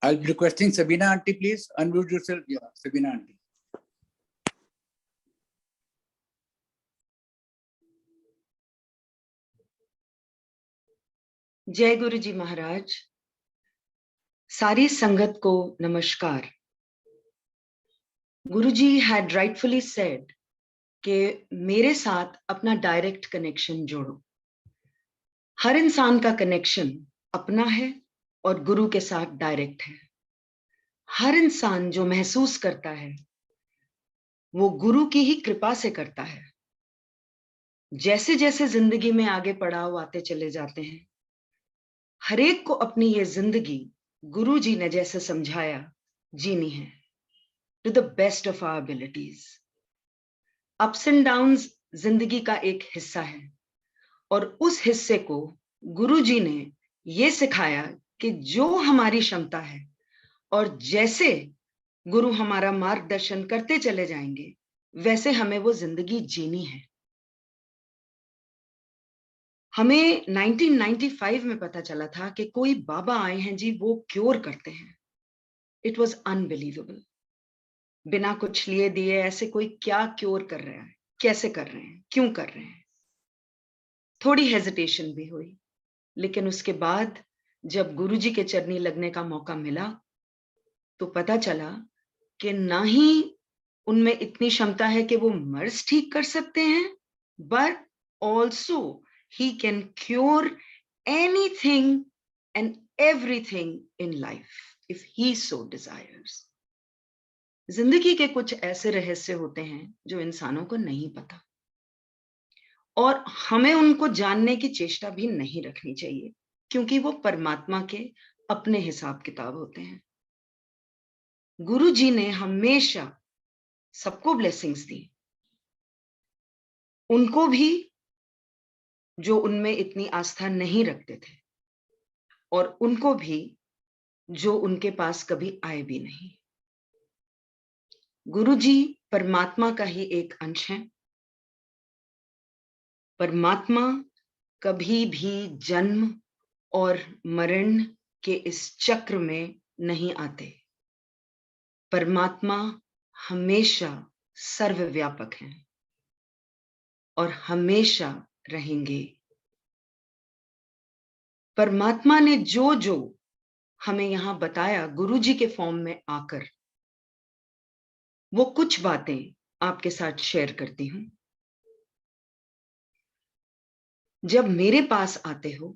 I'll be requesting Sabina aunty, please unmute yourself. Yeah, Sabina aunty. जय गुरु जी महाराज। सारी संगत को नमस्कार। गुरु जी had rightfully said कि मेरे साथ अपना डायरेक्ट कनेक्शन जोड़ो। हर इंसान का कनेक्शन अपना है और गुरु के साथ डायरेक्ट है। हर इंसान जो महसूस करता है वो गुरु की ही कृपा से करता है। जैसे जैसे जिंदगी में आगे पड़ाव आते चले जाते हैं, हर एक को अपनी ये जिंदगी गुरु जी ने जैसे समझाया जीनी है, to the best of our abilities. Ups and downs जिंदगी का एक हिस्सा है और उस हिस्से को गुरु जी ने ये सिखाया कि जो हमारी क्षमता है और जैसे गुरु हमारा मार्गदर्शन करते चले जाएंगे वैसे हमें वो जिंदगी जीनी है। हमें 1995 में पता चला था कि कोई बाबा आए हैं जी, वो क्योर करते हैं। It was unbelievable. बिना कुछ लिए दिए ऐसे कोई क्या क्योर कर रहा है, कैसे कर रहे हैं, क्यों कर रहे हैं। थोड़ी हेजिटेशन भी हुई, लेकिन उसके बाद जब गुरुजी के चरनी लगने का मौका मिला तो पता चला कि ना ही उनमें इतनी क्षमता है कि वो मर्ज ठीक कर सकते हैं, but also he can cure anything and everything in life if he so desires. जिंदगी के कुछ ऐसे रहस्य होते हैं जो इंसानों को नहीं पता और हमें उनको जानने की चेष्टा भी नहीं रखनी चाहिए, क्योंकि वो परमात्मा के अपने हिसाब किताब होते हैं। गुरु जी ने हमेशा सबको ब्लेसिंग्स दी, उनको भी जो उनमें इतनी आस्था नहीं रखते थे और उनको भी जो उनके पास कभी आए भी नहीं। गुरु जी परमात्मा का ही एक अंश है। परमात्मा कभी भी जन्म और मरण के इस चक्र में नहीं आते। परमात्मा हमेशा सर्वव्यापक हैं और हमेशा रहेंगे। परमात्मा ने जो जो हमें यहां बताया गुरुजी के फॉर्म में आकर, वो कुछ बातें आपके साथ शेयर करती हूं। जब मेरे पास आते हो,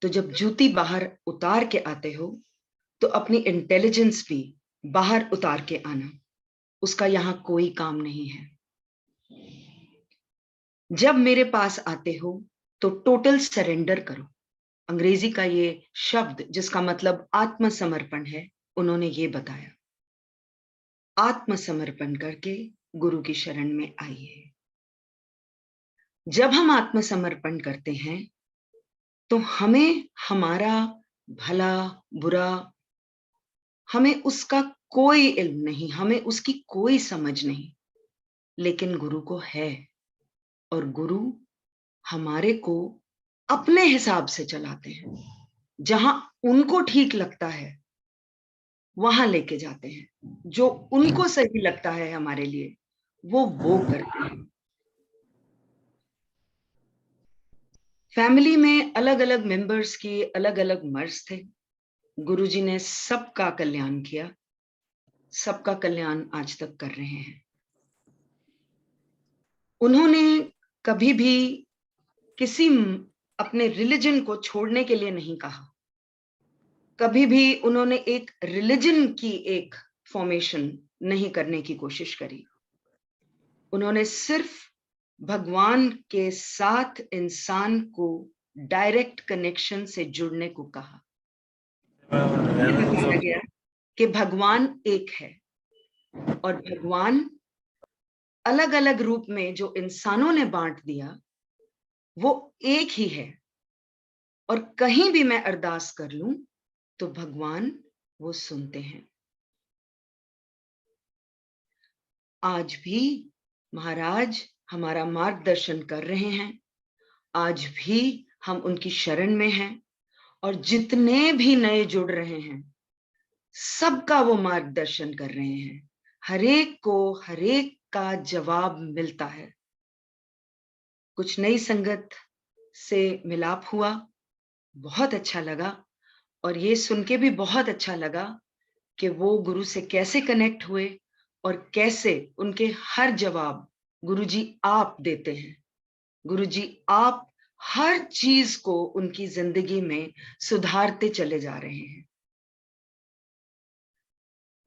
तो जब जूती बाहर उतार के आते हो, तो अपनी इंटेलिजेंस भी बाहर उतार के आना, उसका यहां कोई काम नहीं है। जब मेरे पास आते हो तो टोटल सरेंडर करो। अंग्रेजी का ये शब्द जिसका मतलब आत्मसमर्पण है, उन्होंने ये बताया, आत्मसमर्पण करके गुरु की शरण में आइए। जब हम आत्मसमर्पण करते हैं तो हमें हमारा भला बुरा, हमें उसका कोई इल्म नहीं, हमें उसकी कोई समझ नहीं, लेकिन गुरु को है। और गुरु हमारे को अपने हिसाब से चलाते हैं, जहां उनको ठीक लगता है वहां लेके जाते हैं, जो उनको सही लगता है हमारे लिए वो करते हैं। फैमिली में अलग अलग मेंबर्स की अलग अलग मर्ज थे। गुरुजी ने सबका कल्याण किया, सबका कल्याण आज तक कर रहे हैं। उन्होंने कभी भी किसी अपने रिलीजन को छोड़ने के लिए नहीं कहा, कभी भी उन्होंने एक रिलीजन की एक फॉर्मेशन नहीं करने की कोशिश करी। उन्होंने सिर्फ भगवान के साथ इंसान को डायरेक्ट कनेक्शन से जुड़ने को कहा। ये बताया गया कि भगवान एक है और भगवान अलग अलग रूप में जो इंसानों ने बांट दिया वो एक ही है, और कहीं भी मैं अरदास कर लूं तो भगवान वो सुनते हैं। आज भी महाराज हमारा मार्गदर्शन कर रहे हैं, आज भी हम उनकी शरण में हैं, और जितने भी नए जुड़ रहे हैं सबका वो मार्गदर्शन कर रहे हैं। हरेक को हरेक का जवाब मिलता है। कुछ नई संगत से मिलाप हुआ, बहुत अच्छा लगा, और ये सुन के भी बहुत अच्छा लगा कि वो गुरु से कैसे कनेक्ट हुए और कैसे उनके हर जवाब गुरुजी आप देते हैं। गुरुजी आप हर चीज को उनकी जिंदगी में सुधारते चले जा रहे हैं।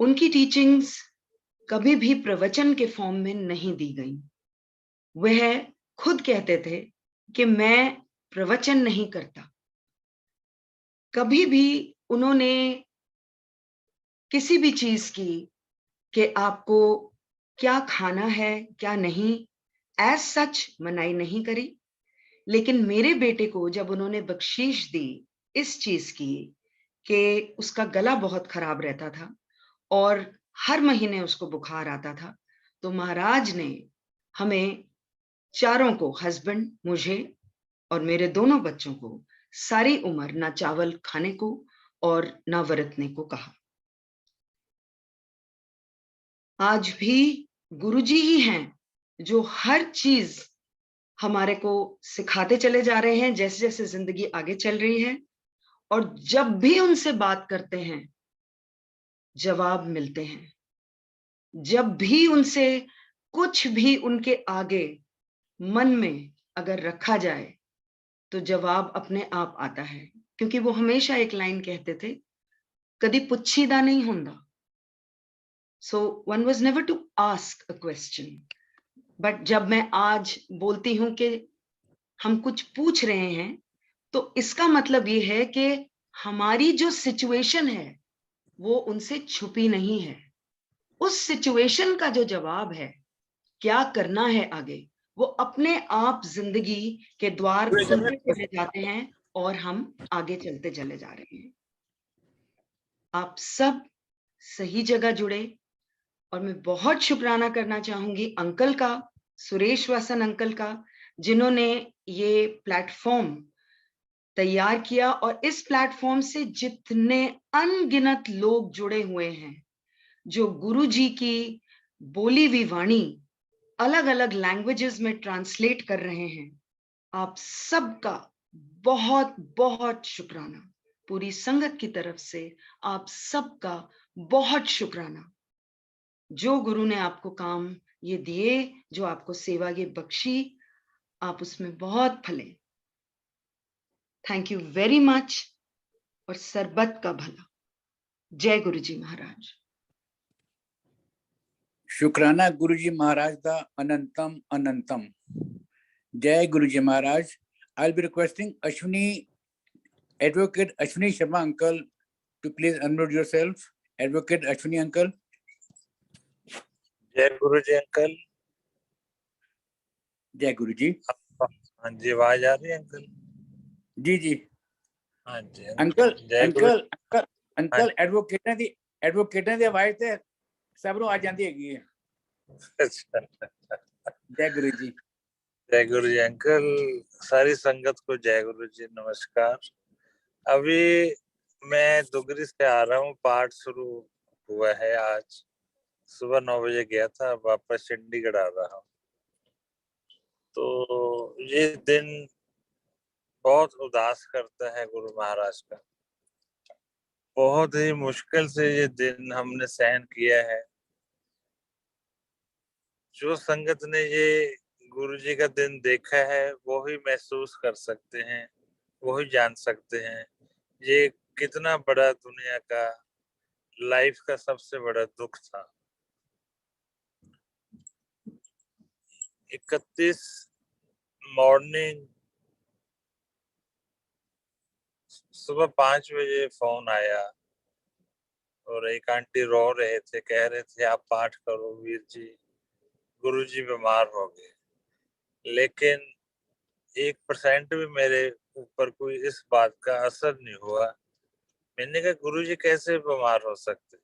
उनकी टीचिंग्स कभी भी प्रवचन के फॉर्म में नहीं दी गई। वह खुद कहते थे कि मैं प्रवचन नहीं करता। कभी भी उन्होंने किसी भी चीज की कि आपको क्या खाना है क्या नहीं, एज सच मनाही नहीं करी। लेकिन मेरे बेटे को जब उन्होंने बख्शीश दी इस चीज की कि उसका गला बहुत खराब रहता था और हर महीने उसको बुखार आता था, तो महाराज ने हमें चारों को, हस्बैंड, मुझे और मेरे दोनों बच्चों को, सारी उम्र ना चावल खाने को और ना बरतने को कहा। आज भी गुरुजी ही हैं जो हर चीज हमारे को सिखाते चले जा रहे हैं जैसे जैसे जिंदगी आगे चल रही है, और जब भी उनसे बात करते हैं जवाब मिलते हैं। जब भी उनसे कुछ भी उनके आगे मन में अगर रखा जाए तो जवाब अपने आप आता है, क्योंकि वो हमेशा एक लाइन कहते थे, कदी पुछीदा नहीं हुंदा। So one was never to ask a question. But जब मैं आज बोलती हूं कि हम कुछ पूछ रहे हैं, तो इसका मतलब ये है कि हमारी जो सिचुएशन है वो उनसे छुपी नहीं है। उस सिचुएशन का जो जवाब है, क्या करना है आगे, वो अपने आप जिंदगी के द्वार खुलते चले जाते हैं और हम आगे चलते चले जा रहे हैं। आप सब सही जगह जुड़े, और मैं बहुत शुक्राना करना चाहूंगी अंकल का, सुरेश वासन अंकल का, जिन्होंने ये प्लेटफॉर्म तैयार किया, और इस प्लेटफॉर्म से जितने अनगिनत लोग जुड़े हुए हैं, जो गुरु जी की बोली हुई वाणी अलग अलग लैंग्वेजेस में ट्रांसलेट कर रहे हैं, आप सबका बहुत बहुत शुक्राना। पूरी संगत की तरफ से आप सबका बहुत शुक्राना। जो गुरु ने आपको काम ये दिए, जो आपको सेवा ये बख्शी, आप उसमें बहुत फले। Thank you very much. और सरबत का भला। जय गुरु जी महाराज। शुक्राना गुरु जी महाराज दा अनंतम अनंतम। जय गुरु जी महाराज। I'll be requesting Ashwini, Advocate Ashwini Sharma uncle, to please unmute yourself. Advocate Ashwini uncle. जय गुरु जी अंकल। जय गुरु जी। हाँ जी, आवाज आ रही है अंकल? जी जी। हाँ जी अंकल जय गुरु। अंकल अंकल अंकल एडवोकेटां दी आवाज ते सब नु आ जांदी हैगी है। अच्छा, जय गुरु जी। जय गुरु जी अंकल। सारी संगत को जय गुरु जी, नमस्कार। अभी मैं दुगरी से आ रहा हूँ, पाठ शुरू हुआ है आज। सुबह 9 बजे गया था, वापस चंडीगढ़ आ रहा हूँ। तो ये दिन बहुत उदास करता है गुरु महाराज का। बहुत ही मुश्किल से ये दिन हमने सहन किया है। जो संगत ने ये गुरु जी का दिन देखा है वो ही महसूस कर सकते हैं, वो ही जान सकते हैं ये कितना बड़ा दुनिया का लाइफ का सबसे बड़ा दुख था। 31 मॉर्निंग सुबह 5 बजे फोन आया और एक आंटी रो रहे थे, कह रहे थे आप पाठ करो वीर जी, गुरु जी बीमार हो गए। लेकिन 1% भी मेरे ऊपर कोई इस बात का असर नहीं हुआ। मैंने कहा गुरु जी कैसे बीमार हो सकते,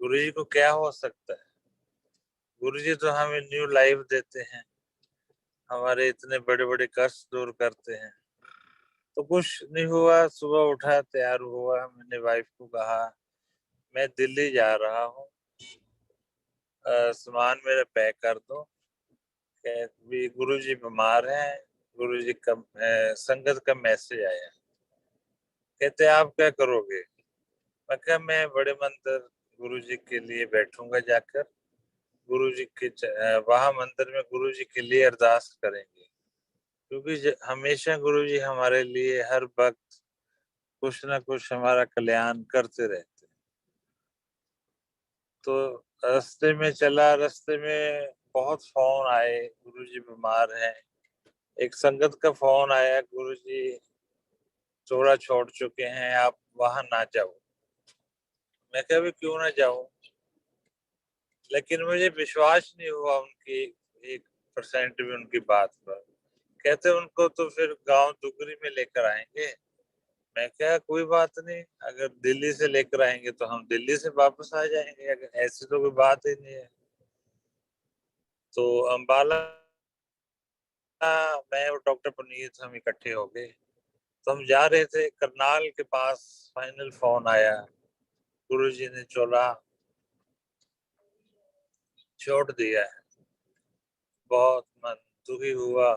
गुरु जी को क्या हो सकता है? गुरु जी तो हमें न्यू लाइफ देते हैं, हमारे इतने बड़े बड़े कष्ट दूर करते हैं। तो कुछ नहीं हुआ। सुबह उठा, तैयार हुआ, मैंने वाइफ को कहा मैं दिल्ली जा रहा हूँ, सामान मेरा पैक कर दो। भी गुरु जी बीमार हैं, गुरु जी का संगत का मैसेज आया। कहते आप क्या करोगे? मैं कहा मैं बड़े मंदिर गुरु जी के लिए बैठूंगा, जाकर गुरु जी के वहां मंदिर में गुरु जी के लिए अरदास करेंगे, क्योंकि हमेशा गुरु जी हमारे लिए हर वक्त कुछ ना कुछ हमारा कल्याण करते रहते। तो रास्ते में चला, रास्ते में बहुत फोन आए, गुरु जी बीमार हैं। एक संगत का फोन आया, गुरु जी चोरा छोड़ चुके हैं, आप वहां ना जाओ। मैं कहा भी क्यों ना जाऊं, लेकिन मुझे विश्वास नहीं हुआ उनकी 1% भी उनकी बात पर। कहते उनको तो फिर गांव दुगरी में लेकर आएंगे। मैं क्या कोई बात नहीं, अगर दिल्ली से लेकर आएंगे तो हम दिल्ली से वापस आ जाएंगे, अगर ऐसी तो कोई बात ही नहीं है। तो अम्बाला मैं और डॉक्टर पुनीत हम इकट्ठे हो गए। तो हम जा रहे थे, करनाल के पास फाइनल फोन आया, गुरुजी ने चोला छोड़ दिया है। बहुत मन दुखी हुआ,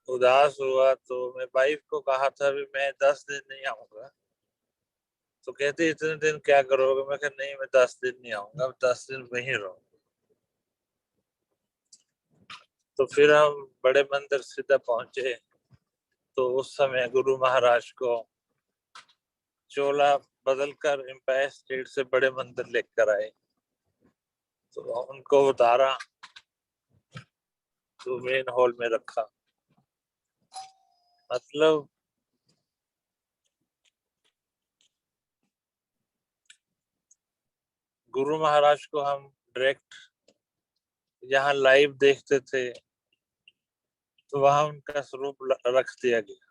उदास हुआ। तो मैं वाइफ को कहा था भी मैं 10 दिन नहीं आऊंगा। तो कहते इतने दिन क्या करोगे? मैं कहा नहीं, मैं 10 दिन नहीं आऊंगा, 10 दिन वहीं रहूंगा। तो फिर हम बड़े मंदिर सीधा पहुंचे। तो उस समय गुरु महाराज को चोला बदलकर एम्पायर स्टेट से बड़े मंदिर लेकर आए। तो उनको उतारा, तो मेन हॉल में रखा। मतलब गुरु महाराज को हम डायरेक्ट यहाँ लाइव देखते थे, तो वहां उनका स्वरूप रख दिया गया।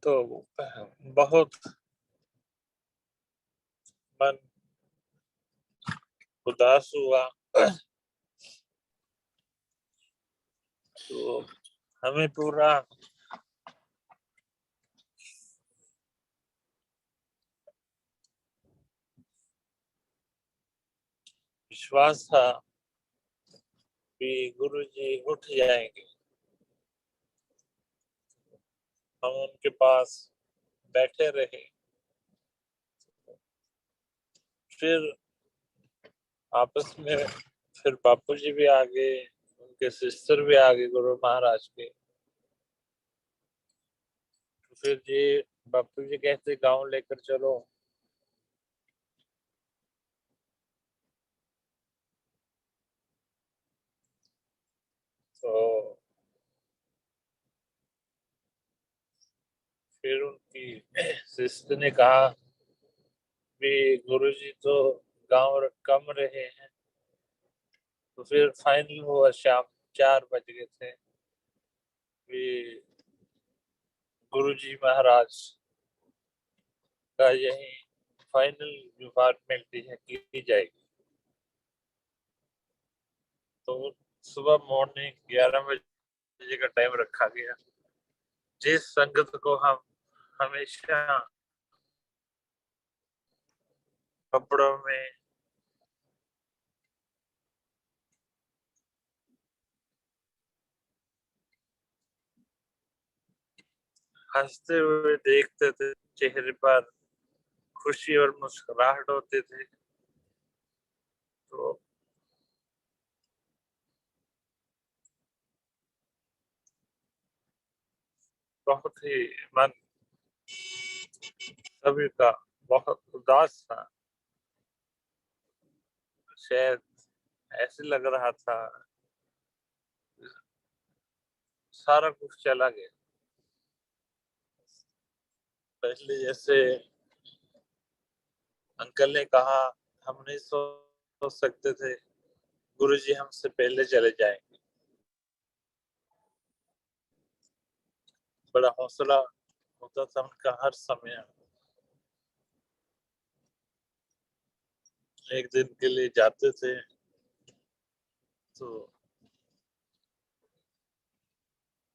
तो बहुत मन उदास हुआ तो हमें पूरा विश्वास था कि गुरुजी उठ जाएंगे। हम उनके पास बैठे रहे। फिर आपस में फिर बापू जी भी आ गए, उनके सिस्टर भी आ गए गुरु महाराज के। फिर जी बापू जी कहते गांव लेकर चलो। तो फिर उनकी सिस्टर ने कहा कि गुरुजी तो गांव कम रहे हैं। तो फिर फाइनल हुआ, शाम 4 बज गए थे कि गुरुजी महाराज का यही फाइनल जो फॉर्मेलिटी है की जाएगी। तो सुबह मॉर्निंग 11 बजे का टाइम रखा गया। जिस संगत को हम हमेशा कपड़ों में हंसते हुए देखते थे, चेहरे पर खुशी और मुस्कुराहट होते थे, तो बहुत ही मन सभी का बहुत उदास था। शायद ऐसे लग रहा था सारा कुछ चला गया। पहले जैसे अंकल ने कहा, हम नहीं सोच सकते थे गुरुजी हमसे पहले चले जाएंगे। बड़ा हौसला होता था उनका हर समय। एक दिन के लिए जाते थे तो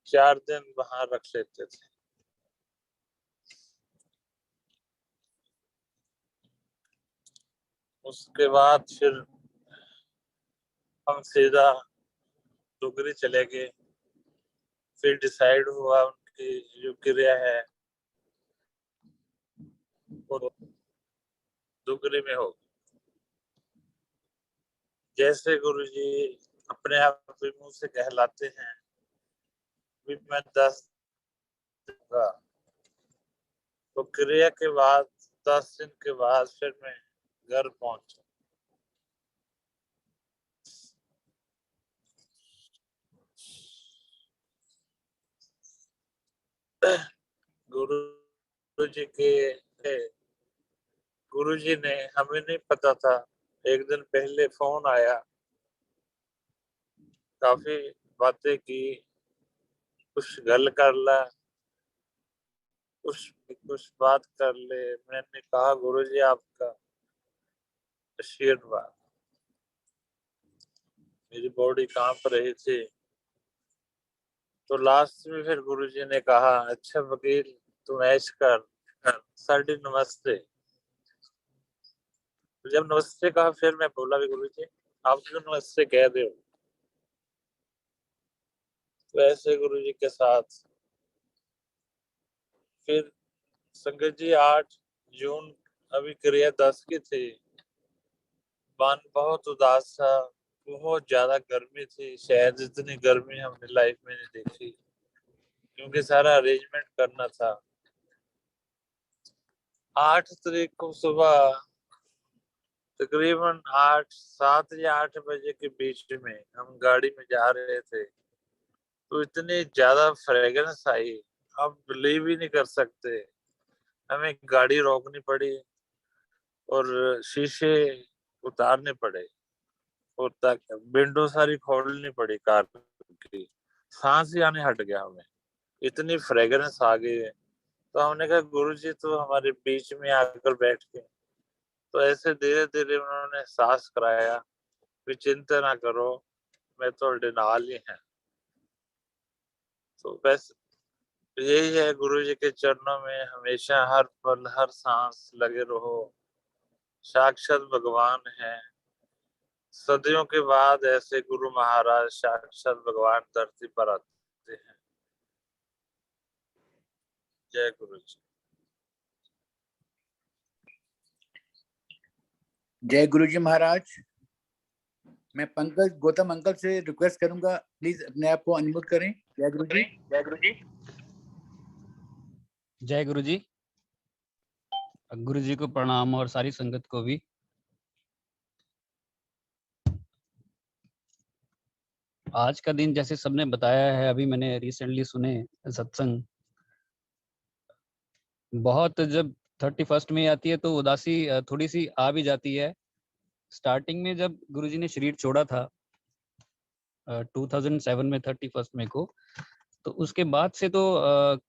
4 दिन वहां रख लेते थे। उसके बाद फिर हम सीधा डुगरी चले गए। फिर डिसाइड हुआ उनकी जो क्रिया है वो डुगरी में हो। जैसे गुरुजी अपने आप के मुंह से कहलाते हैं भी मैं 10 दूंगा, तो क्रिया के बाद 10 दिन के बाद फिर मैं घर पहुंचा। गुरुजी के गुरुजी ने, हमें नहीं पता था, एक दिन पहले फोन आया, काफी बातें की, कुछ गल कर ला, कुछ बात कर ले। मैंने कहा गुरुजी आपका आशीर्वाद। मेरी बॉडी कांप रही थी। तो लास्ट में फिर गुरुजी ने कहा, अच्छा वकील तुम ऐश कर, सर जी नमस्ते। तो जब नमस्ते कहा फिर मैं बोला भी गुरुजी आप क्यों नमस्ते कह रहे हो। तो ऐसे गुरुजी के साथ फिर संगत जी 8 जून अभी क्रिया 10 की थी। मन बहुत उदास था, बहुत ज्यादा गर्मी थी, शायद इतनी गर्मी हमने लाइफ में नहीं देखी, क्योंकि सारा अरेंजमेंट करना था। 8 तारीख को सुबह तकरीबन 7 या 8 बजे के बीच में हम गाड़ी में जा रहे थे, तो इतनी ज्यादा फ्रेगरेंस आई, आप बिलीव ही नहीं कर सकते। हमें गाड़ी रोकनी पड़ी और शीशे उतारने पड़े और तक विंडो सारी खोलनी पड़ी कार की। सांस ही आने हट गया हमें, इतनी फ्रेगरेंस आ गई है। तो हमने कहा गुरुजी तो हमारे बीच में आकर बैठ के तो ऐसे धीरे धीरे उन्होंने एहसास कराया कि चिंता ना करो, मैं तो डिनाल ही है। तो बस यही है, गुरु जी के चरणों में हमेशा हर पल हर सांस लगे रहो। साक्षात भगवान है। सदियों के बाद ऐसे गुरु महाराज साक्षात भगवान धरती पर आते हैं। जय गुरु जी। जय गुरु जी महाराज। मैं पंकज गौतम अंकल से रिक्वेस्ट करूंगा, प्लीज अपने आप को अनम्यूट करें। जय गुरु जी। जय गुरु जी। जय गुरु जी। गुरु जी को प्रणाम और सारी संगत को भी। आज का दिन जैसे सबने बताया है, अभी मैंने रिसेंटली सुने सत्संग, बहुत जब 31st में आती है तो उदासी थोड़ी सी आ भी जाती है। स्टार्टिंग में जब गुरुजी ने शरीर छोड़ा था 2007 में 31st में को, तो उसके बाद से तो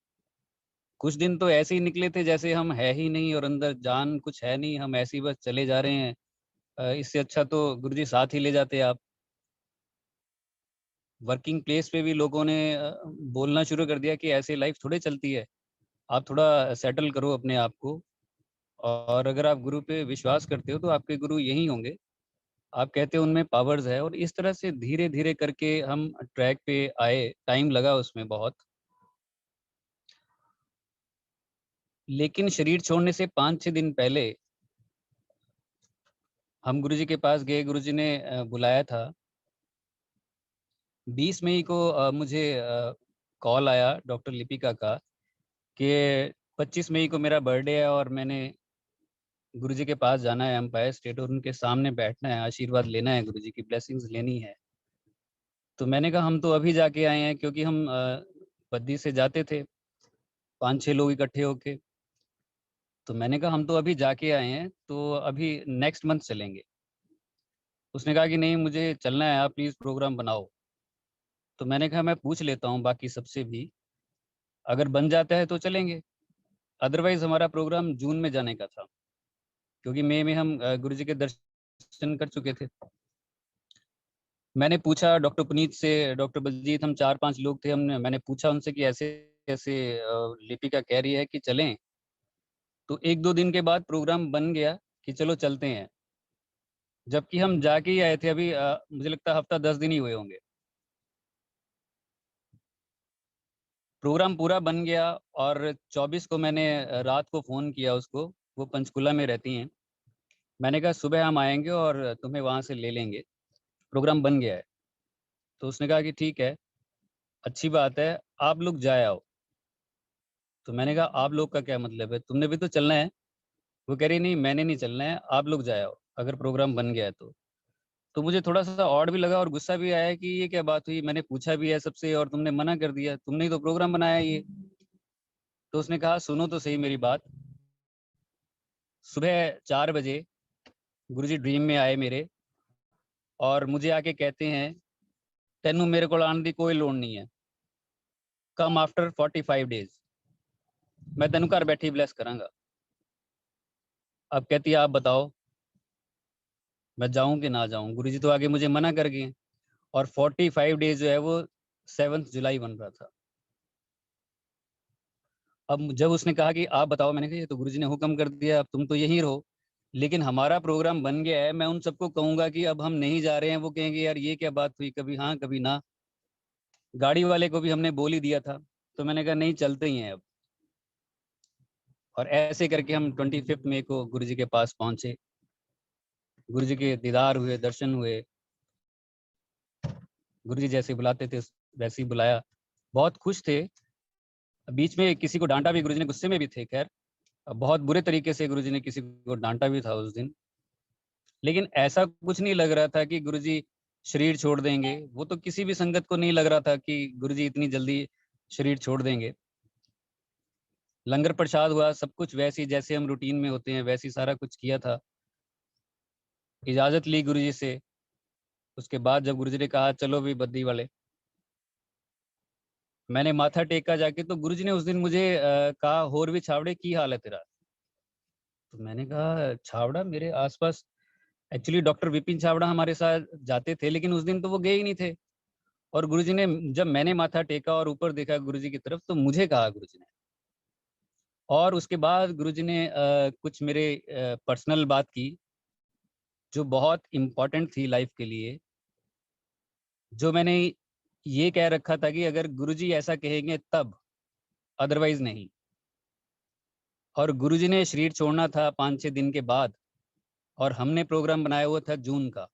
कुछ दिन तो ऐसे ही निकले थे जैसे हम है ही नहीं और अंदर जान कुछ है नहीं, हम ऐसे ही बस चले जा रहे हैं। इससे अच्छा तो गुरुजी साथ ही ले जाते आप। वर्किंग प्लेस पे भी लोगों ने बोलना शुरू कर दिया कि ऐसे लाइफ थोड़े चलती है, आप थोड़ा सेटल करो अपने आप को, और अगर आप गुरु पे विश्वास करते हो तो आपके गुरु यही होंगे, आप कहते हो उनमें पावर्स है। और इस तरह से धीरे धीरे करके हम ट्रैक पे आए। टाइम लगा उसमें बहुत, लेकिन शरीर छोड़ने से 5-6 दिन पहले हम गुरुजी के पास गए। गुरुजी ने बुलाया था। 20 मई को मुझे कॉल आया डॉक्टर लिपिका का कि 25 मई को मेरा बर्थडे है और मैंने गुरुजी के पास जाना है, एम्पायर स्टेट, और उनके सामने बैठना है, आशीर्वाद लेना है, गुरुजी की ब्लेसिंग्स लेनी है। तो मैंने कहा हम तो अभी जाके आए हैं, क्योंकि हम बद्दी से जाते थे 5-6 लोग इकट्ठे होके। तो मैंने कहा हम तो अभी जाके आए हैं, तो अभी नेक्स्ट मंथ चलेंगे। उसने कहा कि नहीं मुझे चलना है, आप प्लीज़ प्रोग्राम बनाओ। तो मैंने कहा मैं पूछ लेता हूँ बाकी सबसे भी, अगर बन जाता है तो चलेंगे, अदरवाइज हमारा प्रोग्राम जून में जाने का था, क्योंकि मई में हम गुरुजी के दर्शन कर चुके थे। मैंने पूछा डॉक्टर पुनीत से, डॉक्टर बलजीत, हम 4-5 लोग थे, मैंने पूछा उनसे कि ऐसे ऐसे लिपिका कह रही है कि चलें। तो 1-2 दिन के बाद प्रोग्राम बन गया कि चलो चलते हैं, जबकि हम जाके ही आए थे। अभी मुझे लगता है हफ्ता 10 दिन ही हुए होंगे। प्रोग्राम पूरा बन गया और 24 को मैंने रात को फ़ोन किया उसको, वो पंचकुला में रहती हैं। मैंने कहा सुबह हम आएंगे और तुम्हें वहाँ से ले लेंगे, प्रोग्राम बन गया है। तो उसने कहा कि ठीक है, अच्छी बात है, आप लोग जाए आओ। तो मैंने कहा आप लोग का क्या मतलब है, तुमने भी तो चलना है। वो कह रही नहीं मैंने नहीं चलना है, आप लोग जाए आओ अगर प्रोग्राम बन गया है तो। तो मुझे थोड़ा सा ऑड भी लगा और गुस्सा भी आया कि ये क्या बात हुई, मैंने पूछा भी है सबसे और तुमने मना कर दिया, तुमने ही तो प्रोग्राम बनाया ये। तो उसने कहा सुनो तो सही मेरी बात। सुबह 4 बजे गुरुजी ड्रीम में आए मेरे, और मुझे आके कहते हैं तेनू मेरे को आने की कोई लोड़ नहीं है, कम आफ्टर 45 डेज, मैं तेनू घर बैठे ब्लेस करांगा। अब कहती है आप बताओ मैं जाऊं कि ना जाऊं, गुरुजी तो आगे मुझे मना कर गए। और 45 डेज जो है वो 7 जुलाई बन रहा था। अब जब उसने कहा कि आप बताओ, मैंने कहा ये तो गुरुजी ने हुक्म कर दिया, अब तुम तो यहीं रहो, लेकिन हमारा प्रोग्राम बन गया है, मैं उन सबको कहूंगा कि अब हम नहीं जा रहे हैं, वो कहेंगे यार ये क्या बात हुई, कभी हाँ कभी ना। गाड़ी वाले को भी हमने बोल ही दिया था। तो मैंने कहा नहीं चलते ही हैं अब। और ऐसे करके हम 25 मई को गुरुजी के पास पहुंचे। गुरुजी के दीदार हुए, दर्शन हुए, गुरुजी जैसे बुलाते थे वैसे ही बुलाया। बहुत खुश थे। बीच में किसी को डांटा भी, गुरुजी ने गुस्से में भी थे, खैर बहुत बुरे तरीके से गुरुजी ने किसी को डांटा भी था उस दिन। लेकिन ऐसा कुछ नहीं लग रहा था कि गुरुजी शरीर छोड़ देंगे। वो तो किसी भी संगत को नहीं लग रहा था कि गुरुजी इतनी जल्दी शरीर छोड़ देंगे। लंगर प्रसाद हुआ, सब कुछ वैसे ही जैसे हम रूटीन में होते हैं वैसे ही सारा कुछ किया था। इजाजत ली गुरुजी से। उसके बाद जब गुरुजी ने कहा चलो भी बद्दी वाले, मैंने माथा टेका जाके, तो गुरुजी ने उस दिन मुझे कहा होर भी छावड़े की हाल है तेरा। तो मैंने कहा छावड़ा मेरे आसपास, एक्चुअली डॉक्टर विपिन छावड़ा हमारे साथ जाते थे, लेकिन उस दिन तो वो गए ही नहीं थे। और गुरुजी ने, जब मैंने माथा टेका और ऊपर देखा गुरुजी की तरफ, तो मुझे कहा गुरुजी ने। और उसके बाद गुरुजी ने कुछ मेरे पर्सनल बात की जो बहुत इम्पोर्टेंट थी लाइफ के लिए, जो मैंने ये कह रखा था कि अगर गुरुजी ऐसा कहेंगे तब, अदरवाइज नहीं। और गुरुजी ने शरीर छोड़ना था 5-6 दिन के बाद, और हमने प्रोग्राम बनाया हुआ था जून का।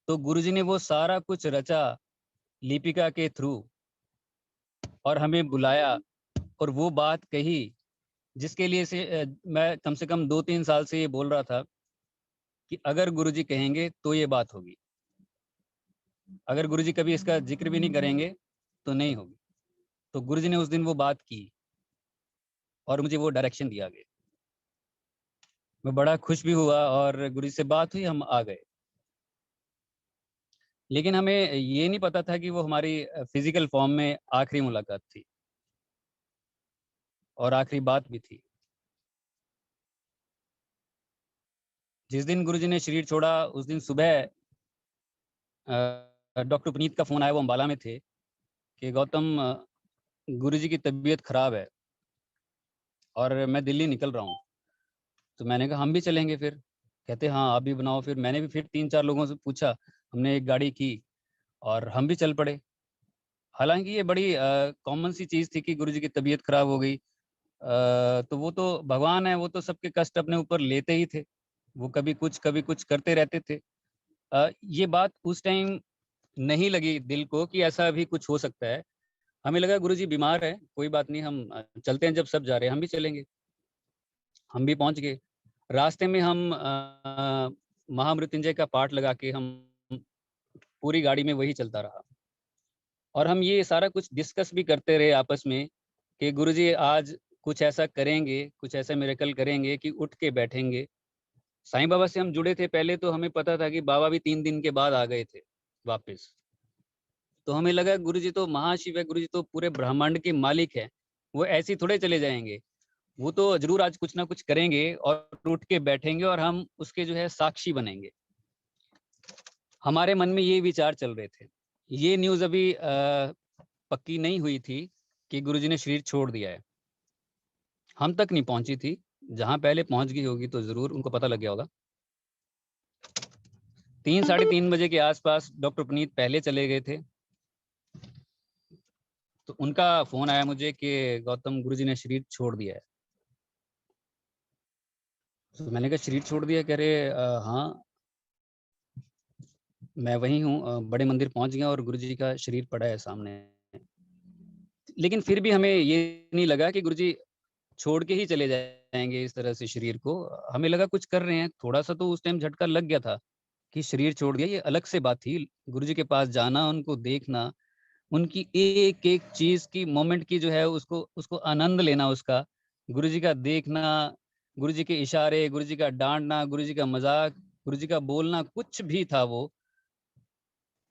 तो गुरुजी ने वो सारा कुछ रचा लिपिका के थ्रू, और हमें बुलाया और वो बात कही जिसके लिए मैं कम से कम 2-3 साल से ये बोल रहा था कि अगर गुरुजी कहेंगे तो ये बात होगी, अगर गुरुजी कभी इसका जिक्र भी नहीं करेंगे तो नहीं होगी। तो गुरुजी ने उस दिन वो बात की और मुझे वो डायरेक्शन दिया गया। मैं बड़ा खुश भी हुआ और गुरुजी से बात हुई, हम आ गए। लेकिन हमें ये नहीं पता था कि वो हमारी फिजिकल फॉर्म में आखिरी मुलाकात थी और आखिरी बात भी थी। जिस दिन गुरुजी ने शरीर छोड़ा उस दिन सुबह डॉक्टर पुनीत का फोन आया, वो अम्बाला में थे, कि गौतम गुरुजी की तबीयत खराब है और मैं दिल्ली निकल रहा हूँ। तो मैंने कहा हम भी चलेंगे फिर। कहते हाँ आप भी बनाओ। फिर मैंने भी फिर 3-4 लोगों से पूछा, हमने एक गाड़ी की और हम भी चल पड़े। हालांकि ये बड़ी कॉमन सी चीज़ थी कि गुरुजी की तबीयत खराब हो गई, तो वो तो भगवान है, वो तो सबके कष्ट अपने ऊपर लेते ही थे, वो कभी कुछ करते रहते थे। ये बात उस टाइम नहीं लगी दिल को कि ऐसा भी कुछ हो सकता है। हमें लगा गुरुजी बीमार है, कोई बात नहीं, हम चलते हैं, जब सब जा रहे हैं हम भी चलेंगे। हम भी पहुंच गए। रास्ते में हम महामृत्युंजय का पाठ लगा के हम पूरी गाड़ी में वही चलता रहा, और हम ये सारा कुछ डिस्कस भी करते रहे आपस में कि गुरुजी आज कुछ ऐसा करेंगे, कुछ ऐसा मिरेकल करेंगे कि उठ के बैठेंगे। साईं बाबा से हम जुड़े थे पहले, तो हमें पता था कि बाबा भी 3 दिन के बाद आ गए थे वापस। तो हमें लगा गुरुजी तो महाशिव है, गुरुजी तो पूरे ब्रह्मांड के मालिक है, वो ऐसे ही थोड़े चले जाएंगे, वो तो जरूर आज कुछ ना कुछ करेंगे और उठ के बैठेंगे और हम उसके जो है साक्षी बनेंगे। हमारे मन में ये विचार चल रहे थे। ये न्यूज़ अभी पक्की नहीं हुई थी कि गुरुजी ने शरीर छोड़ दिया है, हम तक नहीं पहुंची थी। जहां पहले पहुंच गई होगी तो जरूर उनको पता लग गया होगा। 3-3:30 बजे के आसपास डॉक्टर पुनीत पहले चले गए थे, तो उनका फोन आया मुझे कि गौतम गुरुजी ने शरीर छोड़ दिया है। तो मैंने कहा शरीर छोड़ दिया? कह रहे हाँ मैं वही हूँ, बड़े मंदिर पहुंच गया और गुरुजी का शरीर पड़ा है सामने। लेकिन फिर भी हमें ये नहीं लगा कि गुरुजी छोड़ के ही चले जाएंगे इस तरह से शरीर को। हमें लगा कुछ कर रहे हैं। थोड़ा सा तो उस टाइम झटका लग गया था कि शरीर छोड़ दिया, ये अलग से बात थी। गुरुजी के पास जाना, उनको देखना, उनकी एक एक चीज की, मोमेंट की जो है उसको उसको आनंद लेना, उसका गुरुजी का देखना, गुरुजी के इशारे, गुरुजी का डांटना, गुरुजी का मजाक, गुरुजी का बोलना, कुछ भी था वो।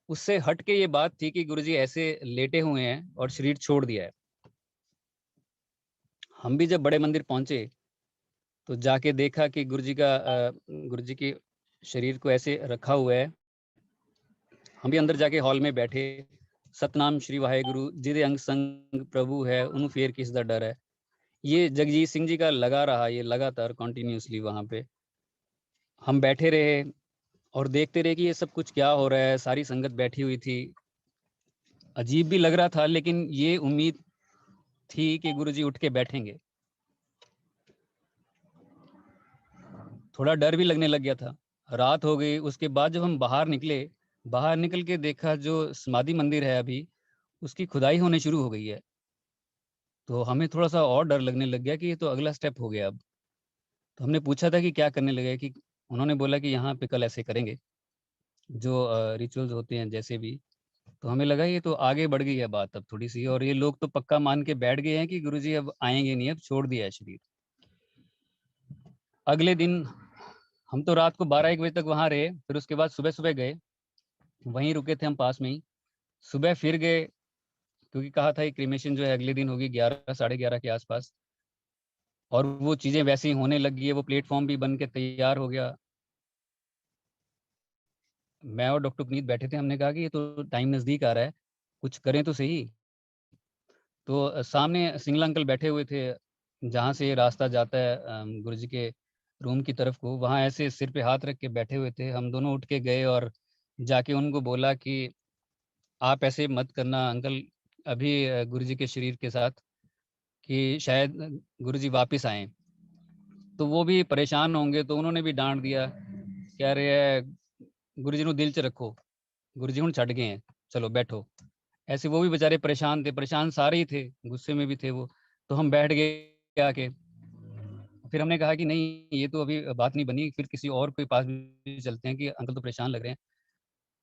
उससे हट के ये बात थी कि गुरुजी ऐसे लेटे हुए हैं और शरीर छोड़ दिया है। हम भी जब बड़े मंदिर पहुंचे तो जाके देखा कि गुरुजी के शरीर को ऐसे रखा हुआ है। हम भी अंदर जाके हॉल में बैठे। सतनाम श्री वाहेगुरु जिदे अंग संग प्रभु है, उन फेर किस दा डर है, ये जगजीत सिंह जी का लगा रहा, ये लगातार कंटिन्यूसली वहां पे हम बैठे रहे और देखते रहे कि ये सब कुछ क्या हो रहा है। सारी संगत बैठी हुई थी, अजीब भी लग रहा था, लेकिन ये उम्मीद थी कि गुरुजी उठ के बैठेंगे। थोड़ा डर भी लगने लग गया था। रात हो गई। उसके बाद जब हम बाहर निकले, बाहर निकल के देखा जो समाधि मंदिर है अभी, उसकी खुदाई होने शुरू हो गई है। तो हमें थोड़ा सा और डर लगने लग गया कि ये तो अगला स्टेप हो गया अब। तो हमने पूछा था कि क्या करने लगे, कि उन्होंने बोला कि यहाँ पे कल ऐसे करेंगे जो रिचुअल्स होते हैं जैसे भी। तो हमें लगा ये तो आगे बढ़ गई है बात अब थोड़ी सी, और ये लोग तो पक्का मान के बैठ गए हैं कि गुरुजी अब आएंगे नहीं, अब छोड़ दिया है शरीर। अगले दिन हम तो रात को 12-1 बजे तक वहां रहे। फिर उसके बाद सुबह सुबह गए, वहीं रुके थे हम पास में ही। सुबह फिर गए क्योंकि कहा था क्रीमेशन जो है अगले दिन होगी 11-11:30 के आसपास। और वो चीजें वैसे ही होने लगी है, वो प्लेटफॉर्म भी बन के तैयार हो गया। मैं और डॉक्टर पुनीत बैठे थे, हमने कहा कि ये तो टाइम नज़दीक आ रहा है, कुछ करें तो सही। तो सामने सिंगल अंकल बैठे हुए थे, जहाँ से ये रास्ता जाता है गुरुजी के रूम की तरफ को, वहाँ ऐसे सिर पे हाथ रख के बैठे हुए थे। हम दोनों उठ के गए और जाके उनको बोला कि आप ऐसे मत करना अंकल अभी गुरुजी के शरीर के साथ, कि शायद गुरुजी वापस आए। तो वो भी परेशान होंगे, तो उन्होंने भी डांट दिया, कह रहे हैं गुरुजी ਨੂੰ ਦਿਲ 'ਚ ਰੱਖੋ, गुरुजी ਹੁਣ ਛੱਡ गए हैं, चलो बैठो। ऐसे वो भी बेचारे परेशान थे, परेशान सारे ही थे, गुस्से में भी थे वो। तो हम बैठ गए आके, फिर हमने कहा कि नहीं ये तो अभी बात नहीं बनी, फिर किसी और के पास भी चलते हैं कि अंकल तो परेशान लग रहे हैं।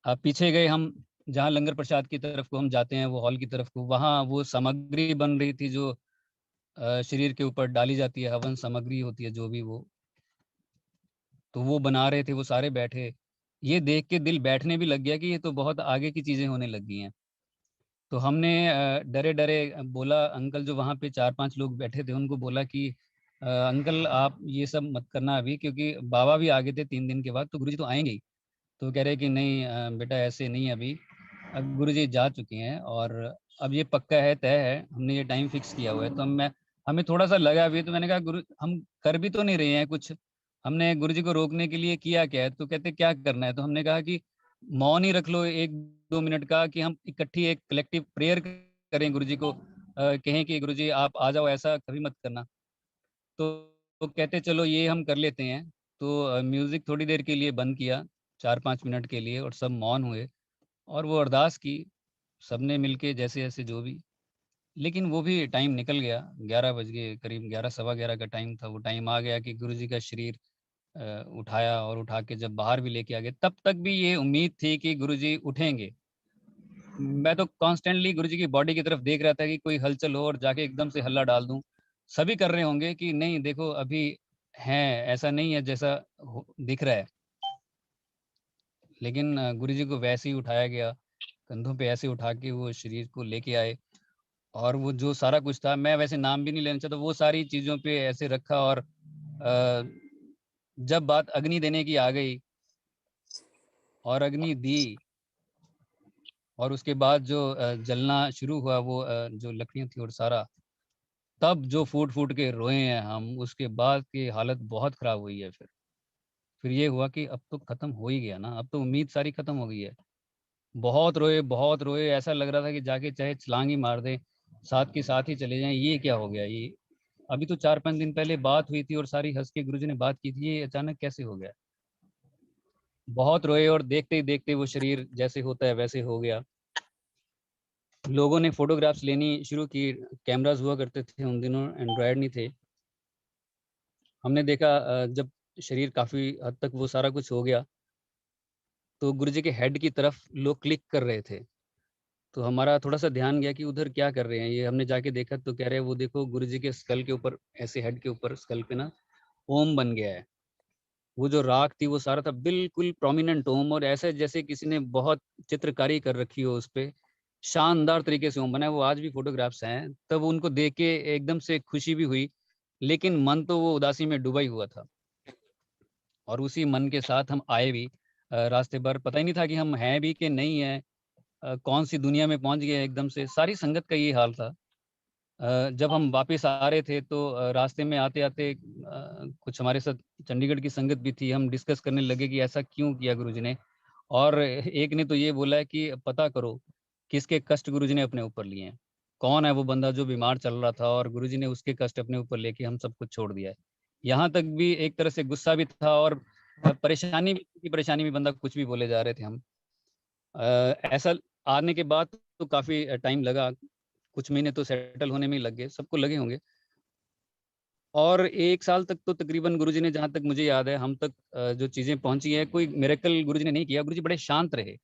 अब पीछे गए हम, जहाँ लंगर प्रसाद की तरफ को हम जाते हैं, वो हॉल की तरफ को, वहाँ वो सामग्री बन रही थी जो शरीर के ऊपर डाली जाती है, हवन सामग्री होती है जो भी वो, तो वो बना रहे थे, वो सारे बैठे। ये देख के दिल बैठने भी लग गया कि ये तो बहुत आगे की चीज़ें होने लग गई हैं। तो हमने डरे डरे बोला, अंकल जो वहाँ पे 4-5 लोग बैठे थे उनको बोला कि अंकल आप ये सब मत करना अभी, क्योंकि बाबा भी आ गए थे 3 दिन के बाद, तो गुरुजी तो आएंगे ही। तो कह रहे कि नहीं बेटा ऐसे नहीं अभी, अब गुरुजी जा चुके हैं और अब ये पक्का है, तय है, हमने ये टाइम फिक्स किया हुआ है। तो हमें थोड़ा सा लगा अभी, तो मैंने कहा गुरु हम कर भी तो नहीं रहे हैं कुछ, हमने गुरुजी को रोकने के लिए किया क्या है? तो कहते क्या करना है? तो हमने कहा कि मौन ही रख लो 1-2 मिनट का, कि हम इकट्ठी एक कलेक्टिव प्रेयर करें, गुरुजी को कहें कि गुरुजी आप आ जाओ, ऐसा कभी मत करना। तो कहते चलो ये हम कर लेते हैं। तो म्यूजिक थोड़ी देर के लिए बंद किया, 4-5 मिनट के लिए, और सब मौन हुए और वो अरदास की सबने मिलके जैसे जैसे जो भी। लेकिन वो भी टाइम निकल गया, 11 बज गए करीब, 11 सवा 11 का टाइम था। वो टाइम आ गया कि गुरुजी का शरीर उठाया, और उठा के जब बाहर भी लेके आ गए, तब तक भी ये उम्मीद थी कि गुरुजी उठेंगे। मैं तो कॉन्स्टेंटली गुरुजी की बॉडी की तरफ देख रहा था कि कोई हलचल हो और जाके एकदम से हल्ला डाल दूं। सभी कर रहे होंगे कि नहीं देखो अभी हैं, ऐसा नहीं है जैसा दिख रहा है। लेकिन गुरुजी को वैसे ही उठाया गया, कंधों पे ऐसे उठा के वो शरीर को लेके आए, और वो जो सारा कुछ था, मैं वैसे नाम भी नहीं लेना चाहता, वो सारी चीज़ों पे ऐसे रखा। और जब बात अग्नि देने की आ गई और अग्नि दी, और उसके बाद जो जलना शुरू हुआ वो जो लकड़ियाँ थी और सारा, तब जो फूट फूट के रोए हैं हम, उसके बाद की हालत बहुत ख़राब हुई है। फिर ये हुआ कि अब तो ख़त्म हो ही गया ना, अब तो उम्मीद सारी ख़त्म हो गई है। बहुत रोए, बहुत रोए, ऐसा लग रहा था कि जाके चाहे छलांग ही मार दें, साथ के साथ ही चले जाएं। ये क्या हो गया? ये अभी तो 4-5 दिन पहले बात हुई थी और सारी हंस के गुरुजी ने बात की थी, ये अचानक कैसे हो गया? बहुत रोए, और देखते ही देखते वो शरीर जैसे होता है वैसे हो गया। लोगों ने फोटोग्राफ्स लेनी शुरू की, कैमरास हुआ करते थे उन दिनों, एंड्रॉयड नहीं थे। हमने देखा जब शरीर काफ़ी हद तक वो सारा कुछ हो गया, तो गुरुजी के हेड की तरफ लोग क्लिक कर रहे थे। तो हमारा थोड़ा सा ध्यान गया कि उधर क्या कर रहे हैं ये। हमने जाके देखा तो कह रहे हैं वो देखो गुरुजी के स्कल के ऊपर, ऐसे हेड के ऊपर स्कल पे ना ओम बन गया है। वो जो राख थी वो सारा था बिल्कुल प्रोमिनेंट ओम, और ऐसे जैसे किसी ने बहुत चित्रकारी कर रखी हो उस पे, शानदार तरीके से ओम बना है। वो आज भी फोटोग्राफ्स हैं, तब उनको देख के एकदम से खुशी भी हुई, लेकिन मन तो वो उदासी में डूबा ही हुआ था। और उसी मन के साथ हम आए भी। रास्ते भर पता ही नहीं था कि हम हैं भी कि नहीं है, कौन सी दुनिया में पहुंच गए एकदम से। सारी संगत का ये हाल था। जब हम वापस आ रहे थे तो रास्ते में आते आते कुछ हमारे साथ चंडीगढ़ की संगत भी थी। हम डिस्कस करने लगे कि ऐसा क्यों किया गुरुजी ने, और एक ने तो ये बोला है कि पता करो किसके कष्ट गुरुजी ने अपने ऊपर लिए हैं, कौन है वो बंदा जो बीमार चल रहा था और गुरुजी ने उसके कष्ट अपने ऊपर लेके हम सब कुछ छोड़ दिया है। यहाँ तक भी एक तरह से गुस्सा भी था, और परेशानी भी बंदा कुछ भी बोले जा रहे थे हम। ऐसा आने के बाद तो काफ़ी टाइम लगा, कुछ महीने तो सेटल होने में ही लग गए, सबको लगे होंगे। और 1 साल तक तो तकरीबन गुरुजी ने, जहाँ तक मुझे याद है, हम तक जो चीज़ें पहुँची हैं, कोई मिरेकल गुरुजी ने नहीं किया। गुरुजी बड़े शांत रहे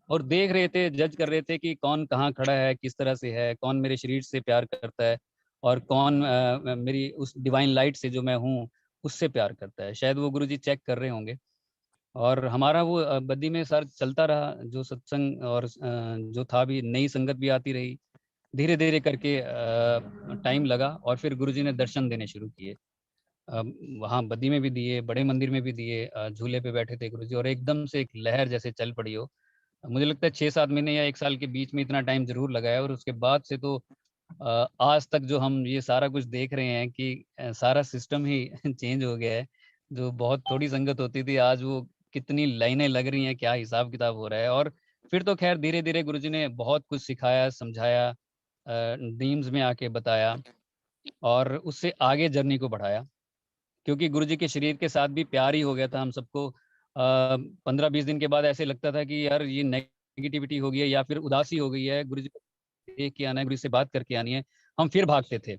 और देख रहे थे, जज कर रहे थे कि कौन कहाँ खड़ा है, किस तरह से है, कौन मेरे शरीर से प्यार करता है, और कौन मेरी उस डिवाइन लाइट से जो मैं हूँ उससे प्यार करता है। शायद वो गुरुजी चेक कर रहे होंगे। और हमारा वो बद्दी में सर चलता रहा जो सत्संग, और जो था भी, नई संगत भी आती रही, धीरे धीरे करके टाइम लगा और फिर गुरुजी ने दर्शन देने शुरू किए। वहाँ बद्दी में भी दिए, बड़े मंदिर में भी दिए। झूले पे बैठे थे गुरुजी और एकदम से एक लहर जैसे चल पड़ी हो। मुझे लगता है 6-7 महीने या 1 साल के बीच में इतना टाइम जरूर लगा है। और उसके बाद से तो आज तक जो हम ये सारा कुछ देख रहे हैं कि सारा सिस्टम ही चेंज हो गया है। जो बहुत थोड़ी संगत होती थी, आज वो कितनी लाइनें लग रही हैं, क्या हिसाब किताब हो रहा है। और फिर तो खैर धीरे धीरे गुरुजी ने बहुत कुछ सिखाया, समझाया, ड्रीम्स में आके बताया और उससे आगे जर्नी को बढ़ाया। क्योंकि गुरुजी के शरीर के साथ भी प्यार ही हो गया था हम सबको। 15-20 दिन के बाद ऐसे लगता था कि यार ये नेगेटिविटी हो गई है या फिर उदासी हो गई है, गुरुजी को देख के आना है, गुरुजी से बात करके आनी है, हम फिर भागते थे।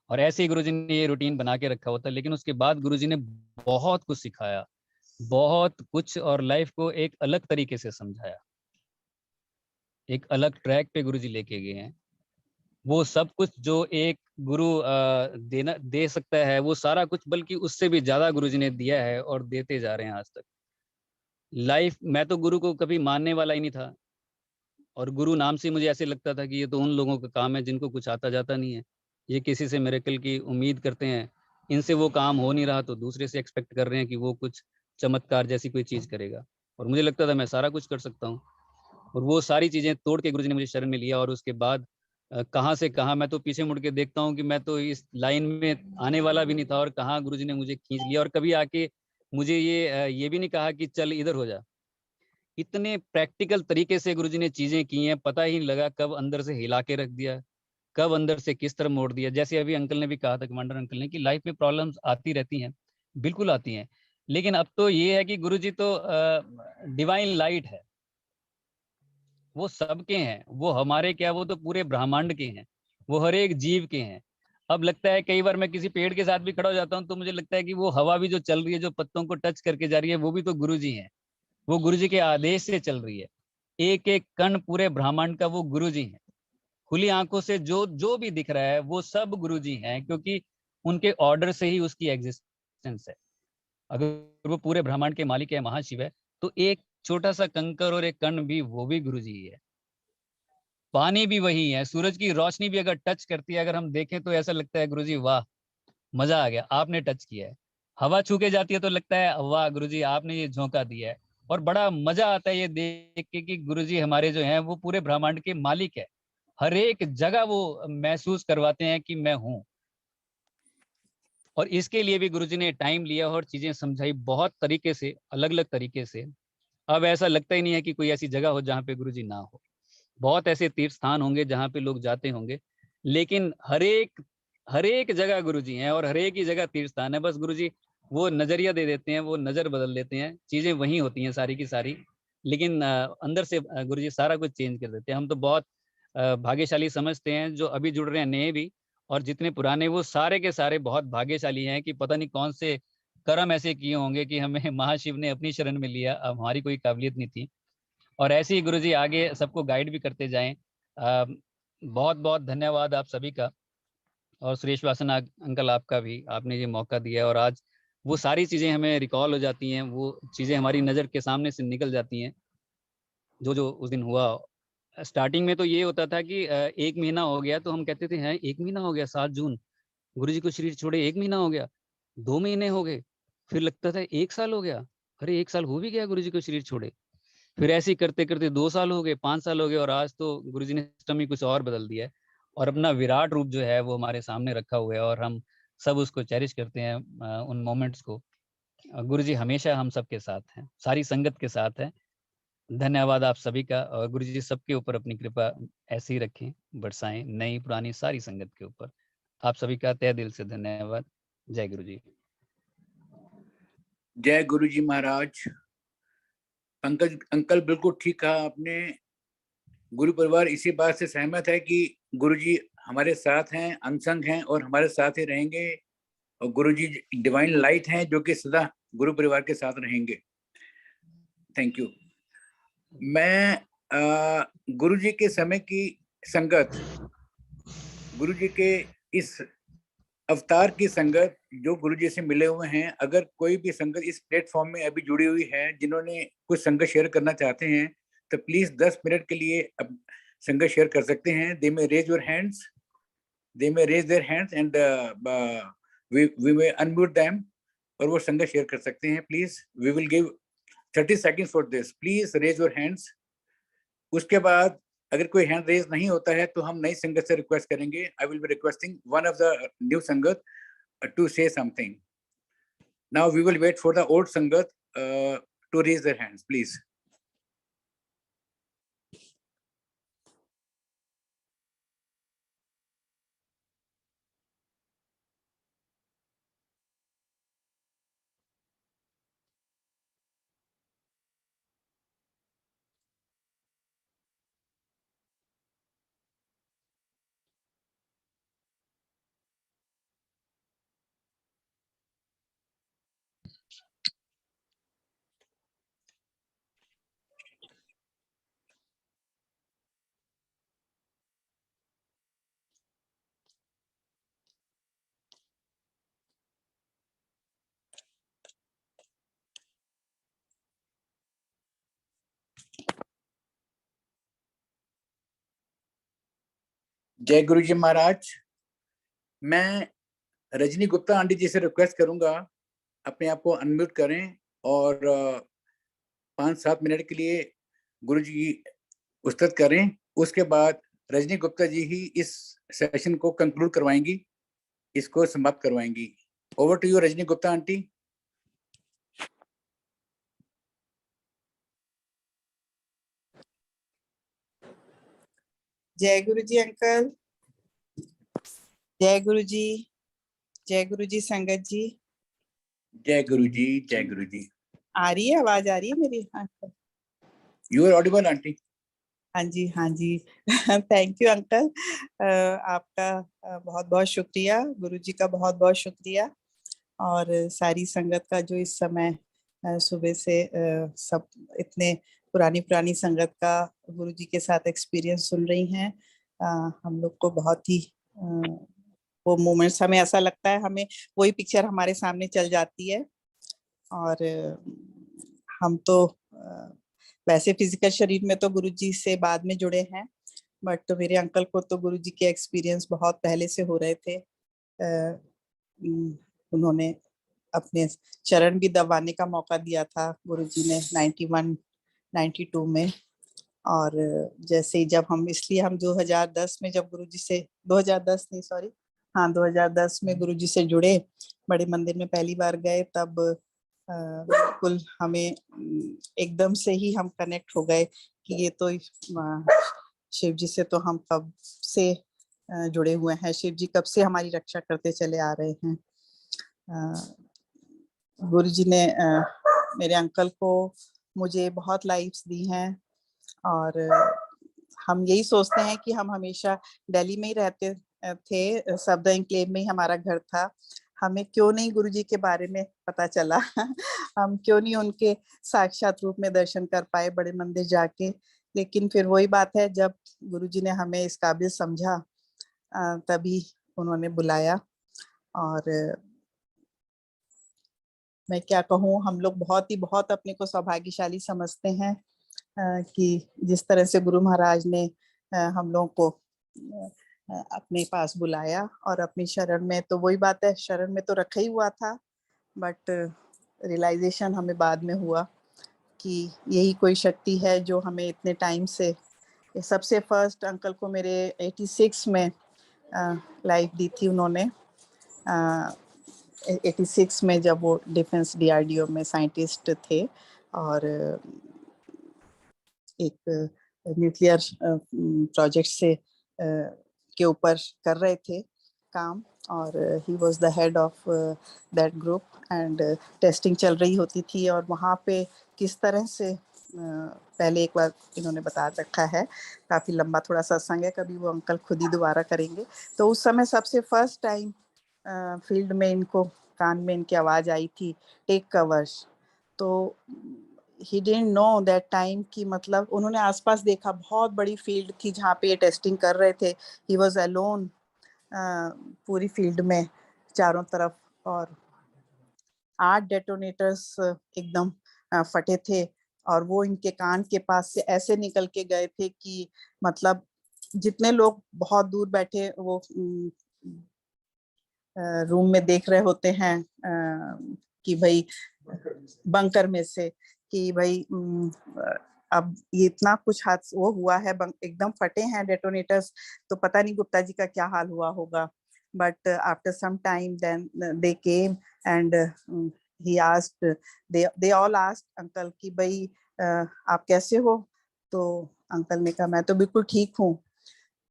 और ऐसे ही गुरुजी ने ये रूटीन बना के रखा होता। लेकिन उसके बाद गुरुजी ने बहुत कुछ सिखाया, बहुत कुछ, और लाइफ को एक अलग तरीके से समझाया। एक अलग ट्रैक पे गुरुजी लेके गए हैं। वो सब कुछ जो एक गुरु दे सकता है, वो सारा कुछ, बल्कि उससे भी ज्यादा गुरुजी ने दिया है और देते जा रहे हैं आज तक। लाइफ, मैं तो गुरु को कभी मानने वाला ही नहीं था और गुरु नाम से मुझे ऐसे लगता था कि ये तो उन लोगों का काम है जिनको कुछ आता जाता नहीं है। ये किसी से मिरेकल की उम्मीद करते हैं, इनसे वो काम हो नहीं रहा तो दूसरे से एक्सपेक्ट कर रहे हैं कि वो कुछ चमत्कार जैसी कोई चीज करेगा। और मुझे लगता था मैं सारा कुछ कर सकता हूँ। और वो सारी चीजें तोड़ के गुरुजी ने मुझे शरण में लिया। और उसके बाद कहाँ से कहाँ मैं तो पीछे मुड़ के देखता हूँ कि मैं तो इस लाइन में आने वाला भी नहीं था और कहाँ गुरुजी ने मुझे खींच लिया। और कभी आके मुझे ये भी नहीं कहा कि चल इधर हो जा। इतने प्रैक्टिकल तरीके से गुरुजी ने चीजें की हैं, पता ही नहीं लगा कब अंदर से हिला के रख दिया, कब अंदर से किस तरह मोड़ दिया। जैसे अभी अंकल ने भी कहा था, कमांडर अंकल ने, कि लाइफ में प्रॉब्लम्स आती रहती हैं, बिल्कुल आती हैं। लेकिन अब तो ये है कि गुरुजी तो डिवाइन लाइट है, वो सबके हैं। वो हमारे क्या, वो तो पूरे ब्रह्मांड के हैं, वो हर एक जीव के हैं। अब लगता है कई बार मैं किसी पेड़ के साथ भी खड़ा हो जाता हूँ तो मुझे लगता है कि वो हवा भी जो चल रही है, जो पत्तों को टच करके जा रही है, वो भी तो गुरुजी हैं। वो गुरुजी के आदेश से चल रही है। एक एक कण पूरे ब्रह्मांड का वो गुरुजी है। खुली आंखों से जो जो भी दिख रहा है वो सब गुरुजी हैं, क्योंकि उनके ऑर्डर से ही उसकी एग्जिस्टेंस है। अगर वो पूरे ब्रह्मांड के मालिक है, महाशिव है, तो एक छोटा सा कंकर और एक कण भी, वो भी गुरुजी ही है। पानी भी वही है, सूरज की रोशनी भी अगर टच करती है, अगर हम देखें तो ऐसा लगता है गुरुजी वाह, मजा आ गया, आपने टच किया है। हवा छू के जाती है तो लगता है वाह गुरुजी, आपने ये झोंका दिया है। और बड़ा मजा आता है ये देख के कि गुरुजी हमारे जो हैं वो पूरे ब्रह्मांड के मालिक है। हर एक जगह वो महसूस करवाते हैं कि मैं हूँ। और इसके लिए भी गुरुजी ने टाइम लिया और चीजें समझाई बहुत तरीके से, अलग अलग तरीके से। अब ऐसा लगता ही नहीं है कि कोई ऐसी जगह हो जहाँ पे गुरुजी ना हो। बहुत ऐसे तीर्थ स्थान होंगे जहाँ पे लोग जाते होंगे, लेकिन हर एक जगह गुरुजी हैं और हर एक ही जगह तीर्थ स्थान है। बस गुरुजी वो नजरिया दे देते हैं, वो नजर बदल देते हैं, चीजें वही होती हैं सारी की सारी। लेकिन अंदर से गुरुजी सारा कुछ चेंज कर देते हैं। हम तो बहुत भाग्यशाली समझते हैं जो अभी जुड़ रहे हैं नए भी, और जितने पुराने, वो सारे के सारे बहुत भाग्यशाली हैं कि पता नहीं कौन से कर्म ऐसे किए होंगे कि हमें महाशिव ने अपनी शरण में लिया। अब हमारी कोई काबिलियत नहीं थी। और ऐसे ही गुरुजी आगे सबको गाइड भी करते जाएं। बहुत बहुत धन्यवाद आप सभी का। और सुरेश वासन अंकल, आपका भी, आपने ये मौका दिया और आज वो सारी चीजें हमें रिकॉल हो जाती हैं, वो चीजें हमारी नजर के सामने से निकल जाती हैं जो जो उस दिन हुआ। स्टार्टिंग में तो ये होता था कि 1 महीना हो गया तो हम कहते थे हैं 1 महीना हो गया, 7 जून गुरुजी को शरीर छोड़े 1 महीना हो गया, 2 महीने हो गए, फिर लगता था 1 साल हो गया, अरे 1 साल हो भी गया गुरुजी को शरीर छोड़े। फिर ऐसे ही करते करते 2 साल हो गए, 5 साल हो गए, और आज तो गुरुजी ने सिस्टम ही कुछ और बदल दिया है और अपना विराट रूप जो है वो हमारे सामने रखा हुआ है और हम सब उसको चेरिश करते हैं, उन मोमेंट्स को। गुरुजी हमेशा हम सबके साथ हैं, सारी संगत के साथ हैं। धन्यवाद आप सभी का। और गुरुजी सबके ऊपर अपनी कृपा ऐसे ही रखें, बरसाएं, नई पुरानी सारी संगत के ऊपर। आप सभी का तहे दिल से धन्यवाद। जय गुरुजी। जय गुरुजी महाराज। अंकल बिल्कुल ठीक कहा आपने। गुरु परिवार इसी बात से सहमत है कि गुरुजी हमारे साथ हैं, अनसंग हैं और हमारे साथ ही रहेंगे। और गुरुजी डिवाइन लाइट हैं जो कि सदा गुरु परिवार के साथ रहेंगे। Thank you. मैं गुरुजी के समय की संगत, गुरुजी के इस अवतार की संगत जो गुरुजी से मिले हुए हैं, अगर कोई भी संगत इस प्लेटफॉर्म में अभी जुड़ी हुई है जिन्होंने कुछ संगत शेयर करना चाहते हैं तो प्लीज 10 मिनट के लिए संगत शेयर कर सकते हैं। They may raise your hands. They may raise their hands and we may unmute them. और वो संगत शेयर कर सकते हैं। Please, we will give 30 seconds for this. Please raise your hands. उसके बाद अगर कोई हैंड रेज नहीं होता है तो हम नई संगत से रिक्वेस्ट करेंगे। I will be requesting one of the new sangat to say something. Now we will wait for the old sangat to raise their hands please. जय गुरु जी महाराज। मैं रजनी गुप्ता आंटी जी से रिक्वेस्ट करूंगा अपने आप को अनम्यूट करें और 5-7 मिनट के लिए गुरु जी उस्तत करें। उसके बाद रजनी गुप्ता जी ही इस सेशन को कंक्लूड करवाएंगी, इसको समाप्त करवाएंगी। Over to you Rajni Gupta aunty. जय गुरु जी अंकल, जय गुरु जी, जय गुरु जी संगत जी। जय गुरु जी, जय गुरु जी। आ रही है आवाज, आ रही है मेरी uncle? You are audible aunty. हाँ जी, हाँ जी। Thank you uncle. आपका बहुत बहुत शुक्रिया, गुरु जी का बहुत बहुत शुक्रिया, और सारी संगत का जो इस समय सुबह से सब इतने पुरानी संगत का गुरु जी के साथ एक्सपीरियंस सुन रही हैं। हम लोग को बहुत ही वो मोमेंट्स, हमें ऐसा लगता है हमें वही पिक्चर हमारे सामने चल जाती है। और हम तो वैसे फिजिकल शरीर में तो गुरु जी से बाद में जुड़े हैं, बट तो मेरे अंकल को तो गुरु जी के एक्सपीरियंस बहुत पहले से हो रहे थे। उन्होंने अपने चरण भी दबाने का मौका दिया था गुरु जी ने 91-92 में। और जैसे ही जब हम, इसलिए हम 2010 में जब गुरु जी से 2010 में गुरु जी से जुड़े, बड़े मंदिर में पहली बार गए, तब बिल्कुल हमें एकदम से ही हम कनेक्ट हो गए कि ये तो शिव जी से तो हम कब से जुड़े हुए हैं, शिव जी कब से हमारी रक्षा करते चले आ रहे हैं। गुरु जी ने मेरे अंकल को मुझे बहुत लाइफ्स दी हैं, और हम यही सोचते हैं कि हम हमेशा दिल्ली में ही रहते थे, सफदर एन्क्लेव में ही हमारा घर था। हमें क्यों नहीं गुरु जी के बारे में पता चला हम क्यों नहीं उनके साक्षात रूप में दर्शन कर पाए बड़े मंदिर जाके। लेकिन फिर वही बात है, जब गुरु जी ने हमें इस काबिल समझा तभी उन्होंने बुलाया। और मैं क्या कहूँ, हम लोग बहुत अपने को सौभाग्यशाली समझते हैं कि जिस तरह से गुरु महाराज ने हम लोगों को अपने पास बुलाया और अपनी शरण में, तो वही बात है, शरण में तो रखा ही हुआ था, बट रियलाइजेशन हमें बाद में हुआ कि यही कोई शक्ति है जो हमें इतने टाइम से, सबसे फर्स्ट अंकल को मेरे 86 में लाइफ दी थी उन्होंने। 86 में जब वो डिफेंस DRDO में साइंटिस्ट थे और एक न्यूक्लियर प्रोजेक्ट से के ऊपर कर रहे थे काम, और he was the head of that group, and testing चल रही होती थी। और वहाँ पे किस तरह से पहले एक बार इन्होंने बता रखा है, काफ़ी लंबा थोड़ा सत्संग है, कभी वो अंकल खुद ही दोबारा करेंगे। तो उस समय सबसे फर्स्ट टाइम फील्ड में इनको कान में इनकी आवाज़ आई थी, टेक कवर्स। तो he didn't know that time कि मतलब उन्होंने आसपास देखा, बहुत बड़ी फील्ड थी जहाँ पे ये टेस्टिंग कर रहे थे। he was alone पूरी फील्ड में चारों तरफ, और 8 डेटोनेटर्स एकदम फटे थे, और वो इनके कान के पास से ऐसे निकल के गए थे कि मतलब जितने लोग बहुत दूर बैठे वो रूम में देख रहे होते हैं कि भाई बंकर में से कि भाई अब ये इतना कुछ हाथ वो हुआ है, एकदम फटे हैं डेटोनेटर्स, तो पता नहीं गुप्ता जी का क्या हाल हुआ होगा. But after some time then they came and he asked, they all asked uncle कि भाई आप कैसे हो. तो अंकल ने कहा मैं तो बिल्कुल ठीक हूँ.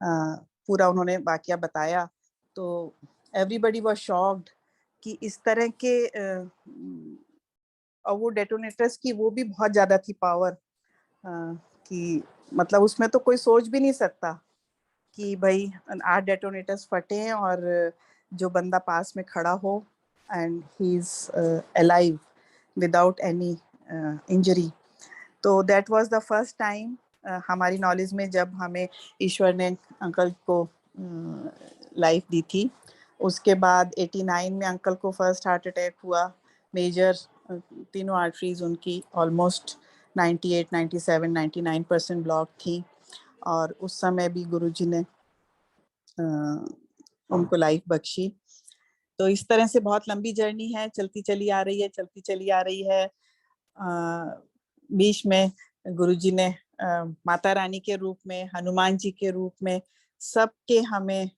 पूरा उन्होंने वाकया बताया. तो एवरीबडी वाज शॉक्ड कि इस तरह के और वो डेटोनेटर्स की वो भी बहुत ज्यादा थी पावर कि मतलब उसमें तो कोई सोच भी नहीं सकता कि भाई 8 डेटोनेटर्स फटे हैं और जो बंदा पास में खड़ा हो and he is alive without any injury. तो that was the first time हमारी नॉलेज में जब हमें ईश्वर ने अंकल को लाइफ दी थी. उसके बाद 89 में अंकल को फर्स्ट हार्ट अटैक हुआ. मेजर तीनों आर्टरीज उनकी ऑलमोस्ट 98, 97, 99% ब्लॉक थी. और उस समय भी गुरुजी ने उनको लाइफ बख्शी. तो इस तरह से बहुत लंबी जर्नी है, चलती चली आ रही है. बीच में गुरुजी ने माता रानी के रूप में, हनुमान जी के रूप में सबके हमें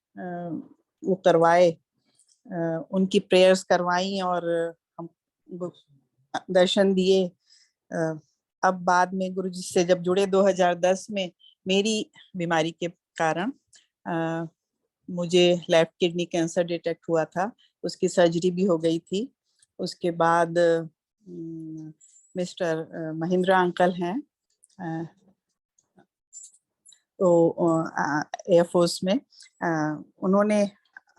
वो करवाए, उनकी प्रेयर्स करवाई और हम दर्शन दिए. अब बाद में गुरुजी से जब जुड़े 2010 में मेरी बीमारी के कारण मुझे लेफ्ट किडनी कैंसर डिटेक्ट हुआ था. उसकी सर्जरी भी हो गई थी. उसके बाद मिस्टर महिंद्रा अंकल हैं, तो एयरफोर्स में, उन्होंने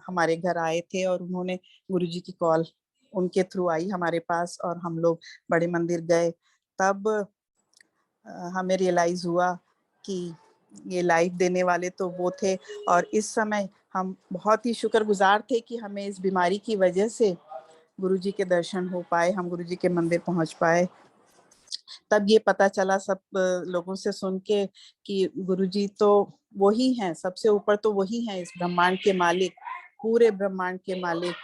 हमारे घर आए थे और उन्होंने गुरुजी की कॉल उनके थ्रू आई हमारे पास और हम लोग बड़े मंदिर गए. तब हमें रियलाइज हुआ कि ये लाइफ देने वाले तो वो थे. और इस समय हम बहुत ही शुक्रगुजार थे कि हमें इस बीमारी की वजह से गुरुजी के दर्शन हो पाए, हम गुरुजी के मंदिर पहुंच पाए. तब ये पता चला सब लोगों से सुन के कि गुरुजी तो वही हैं, सबसे ऊपर तो वही हैं, इस ब्रह्मांड के मालिक, पूरे ब्रह्मांड के मालिक.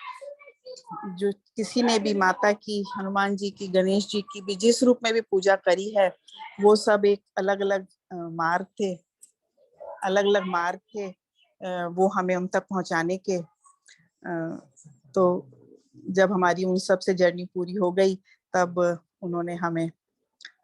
जो किसी ने भी माता की, हनुमान जी की, गणेश जी की भी जिस रूप में भी पूजा करी है, वो सब एक अलग अलग मार्ग थे, वो हमें उन तक पहुंचाने के. तो जब हमारी उन सब से जर्नी पूरी हो गई तब उन्होंने हमें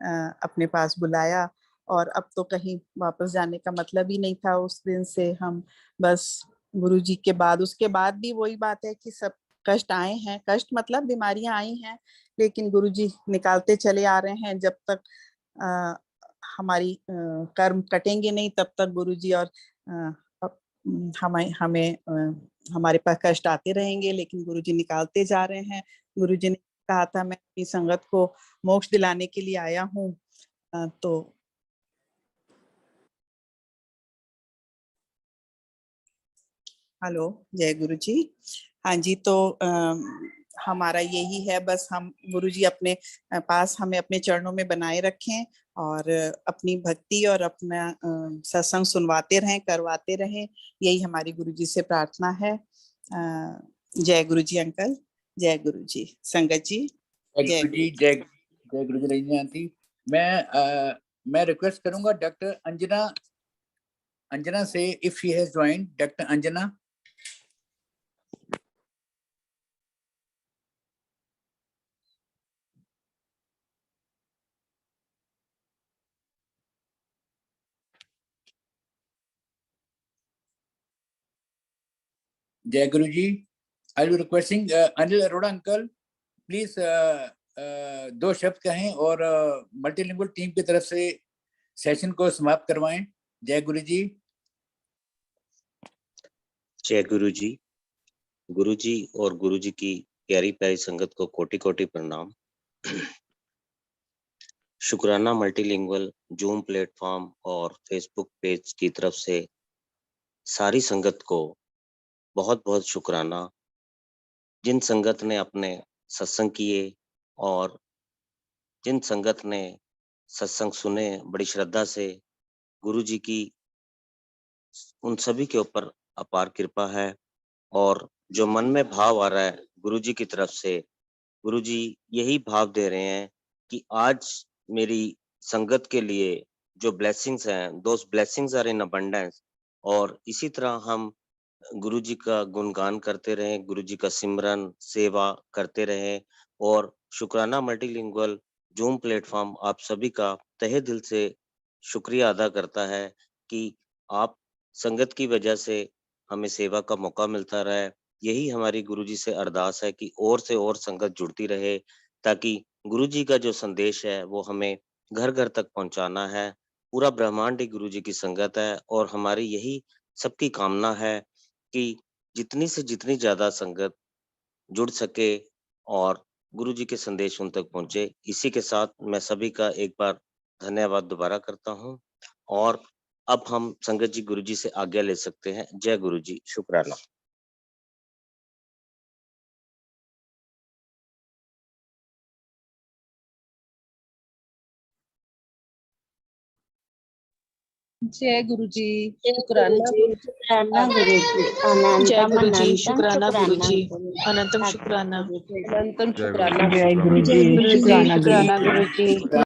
अपने पास बुलाया. और अब तो कहीं वापस जाने का मतलब ही नहीं था. उस दिन से हम बस गुरुजी के बाद, उसके बाद भी वही बात है कि सब कष्ट आए हैं, कष्ट मतलब बीमारियां आई हैं, लेकिन गुरुजी निकालते चले आ रहे हैं. जब तक हमारी कर्म कटेंगे नहीं तब तक गुरुजी और हमें हमारे पास कष्ट आते रहेंगे, लेकिन गुरुजी निकालते जा रहे हैं. गुरुजी ने कहा था मैं अपनी संगत को मोक्ष दिलाने के लिए आया हूँ. तो हेलो, जय गुरु जी. हाँ जी, तो हमारा यही है, बस हम गुरुजी अपने पास हमें अपने चरणों में बनाए रखें और अपनी भक्ति और अपना सत्संग सुनवाते रहें, करवाते रहें. यही हमारी गुरुजी से प्रार्थना है. जय गुरु जी अंकल, जय गुरु जी. संगत जी, जय गुरु जी. जय गुरु जी. रजनी आंटी, मैं रिक्वेस्ट करूंगा डॉक्टर अंजना से, if she has joined. Doctor Anjana. जय गुरु जी. I will requesting Anil Arora uncle, please 2 शब्द कहें और मल्टीलिंगुअल टीम की तरफ से सेशन को समाप्त करवाएं. जय गुरु जी. जय गुरु जी. गुरु जी और गुरु जी की प्यारी प्यारी संगत को कोटि कोटि प्रणाम. शुक्राना मल्टीलिंगुअल जूम प्लेटफॉर्म और फेसबुक पेज की तरफ से सारी संगत को बहुत बहुत शुक्राना. जिन संगत ने अपने सत्संग किए और जिन संगत ने सत्संग सुने बड़ी श्रद्धा से, गुरु जी की उन सभी के ऊपर अपार कृपा है। और जो मन में भाव आ रहा है गुरुजी की तरफ से, गुरुजी यही भाव दे रहे हैं कि आज मेरी संगत के लिए जो ब्लेसिंग्स हैं, दोस ब्लेसिंग्स आर इन अबंडेंस। और इसी तरह हम गुरुजी का गुणगान करते रहें, गुरुजी का सिमरन सेवा करते रहें। और शुक्राना मल्टीलिंगुअल जूम प्लेटफॉर्म आप सभी का तहे दिल से शुक्रिया अदा करता है कि आप संगत की वजह से हमें सेवा का मौका मिलता रहा है। यही हमारी गुरुजी से अरदास है कि और से और संगत जुड़ती रहे, ताकि गुरुजी का जो संदेश है वो हमें घर घर तक पहुंचाना है। पूरा ब्रह्मांड ही गुरुजी की संगत है और हमारी यही सबकी कामना है कि जितनी से जितनी ज्यादा संगत जुड़ सके और गुरुजी के संदेश उन तक पहुंचे। इसी के साथ मैं सभी का एक बार धन्यवाद दोबारा करता हूं। और अब हम संगत जी गुरुजी से आज्ञा ले सकते हैं। जय गुरुजी, शुक्राना। जय गुरुजी, शुक्राना शुक्राना गुरुजी, जय अनंतम गुरुजी, अनंतम शुक्राना गुरुजी, शुक्राना अनंतम शुक्राना, अनंतम जय शुक्राना, गुरुजी, जय गुरुजी, गुरुजी, शुक्राना शुक्राना गुरुजी। गुरुजी।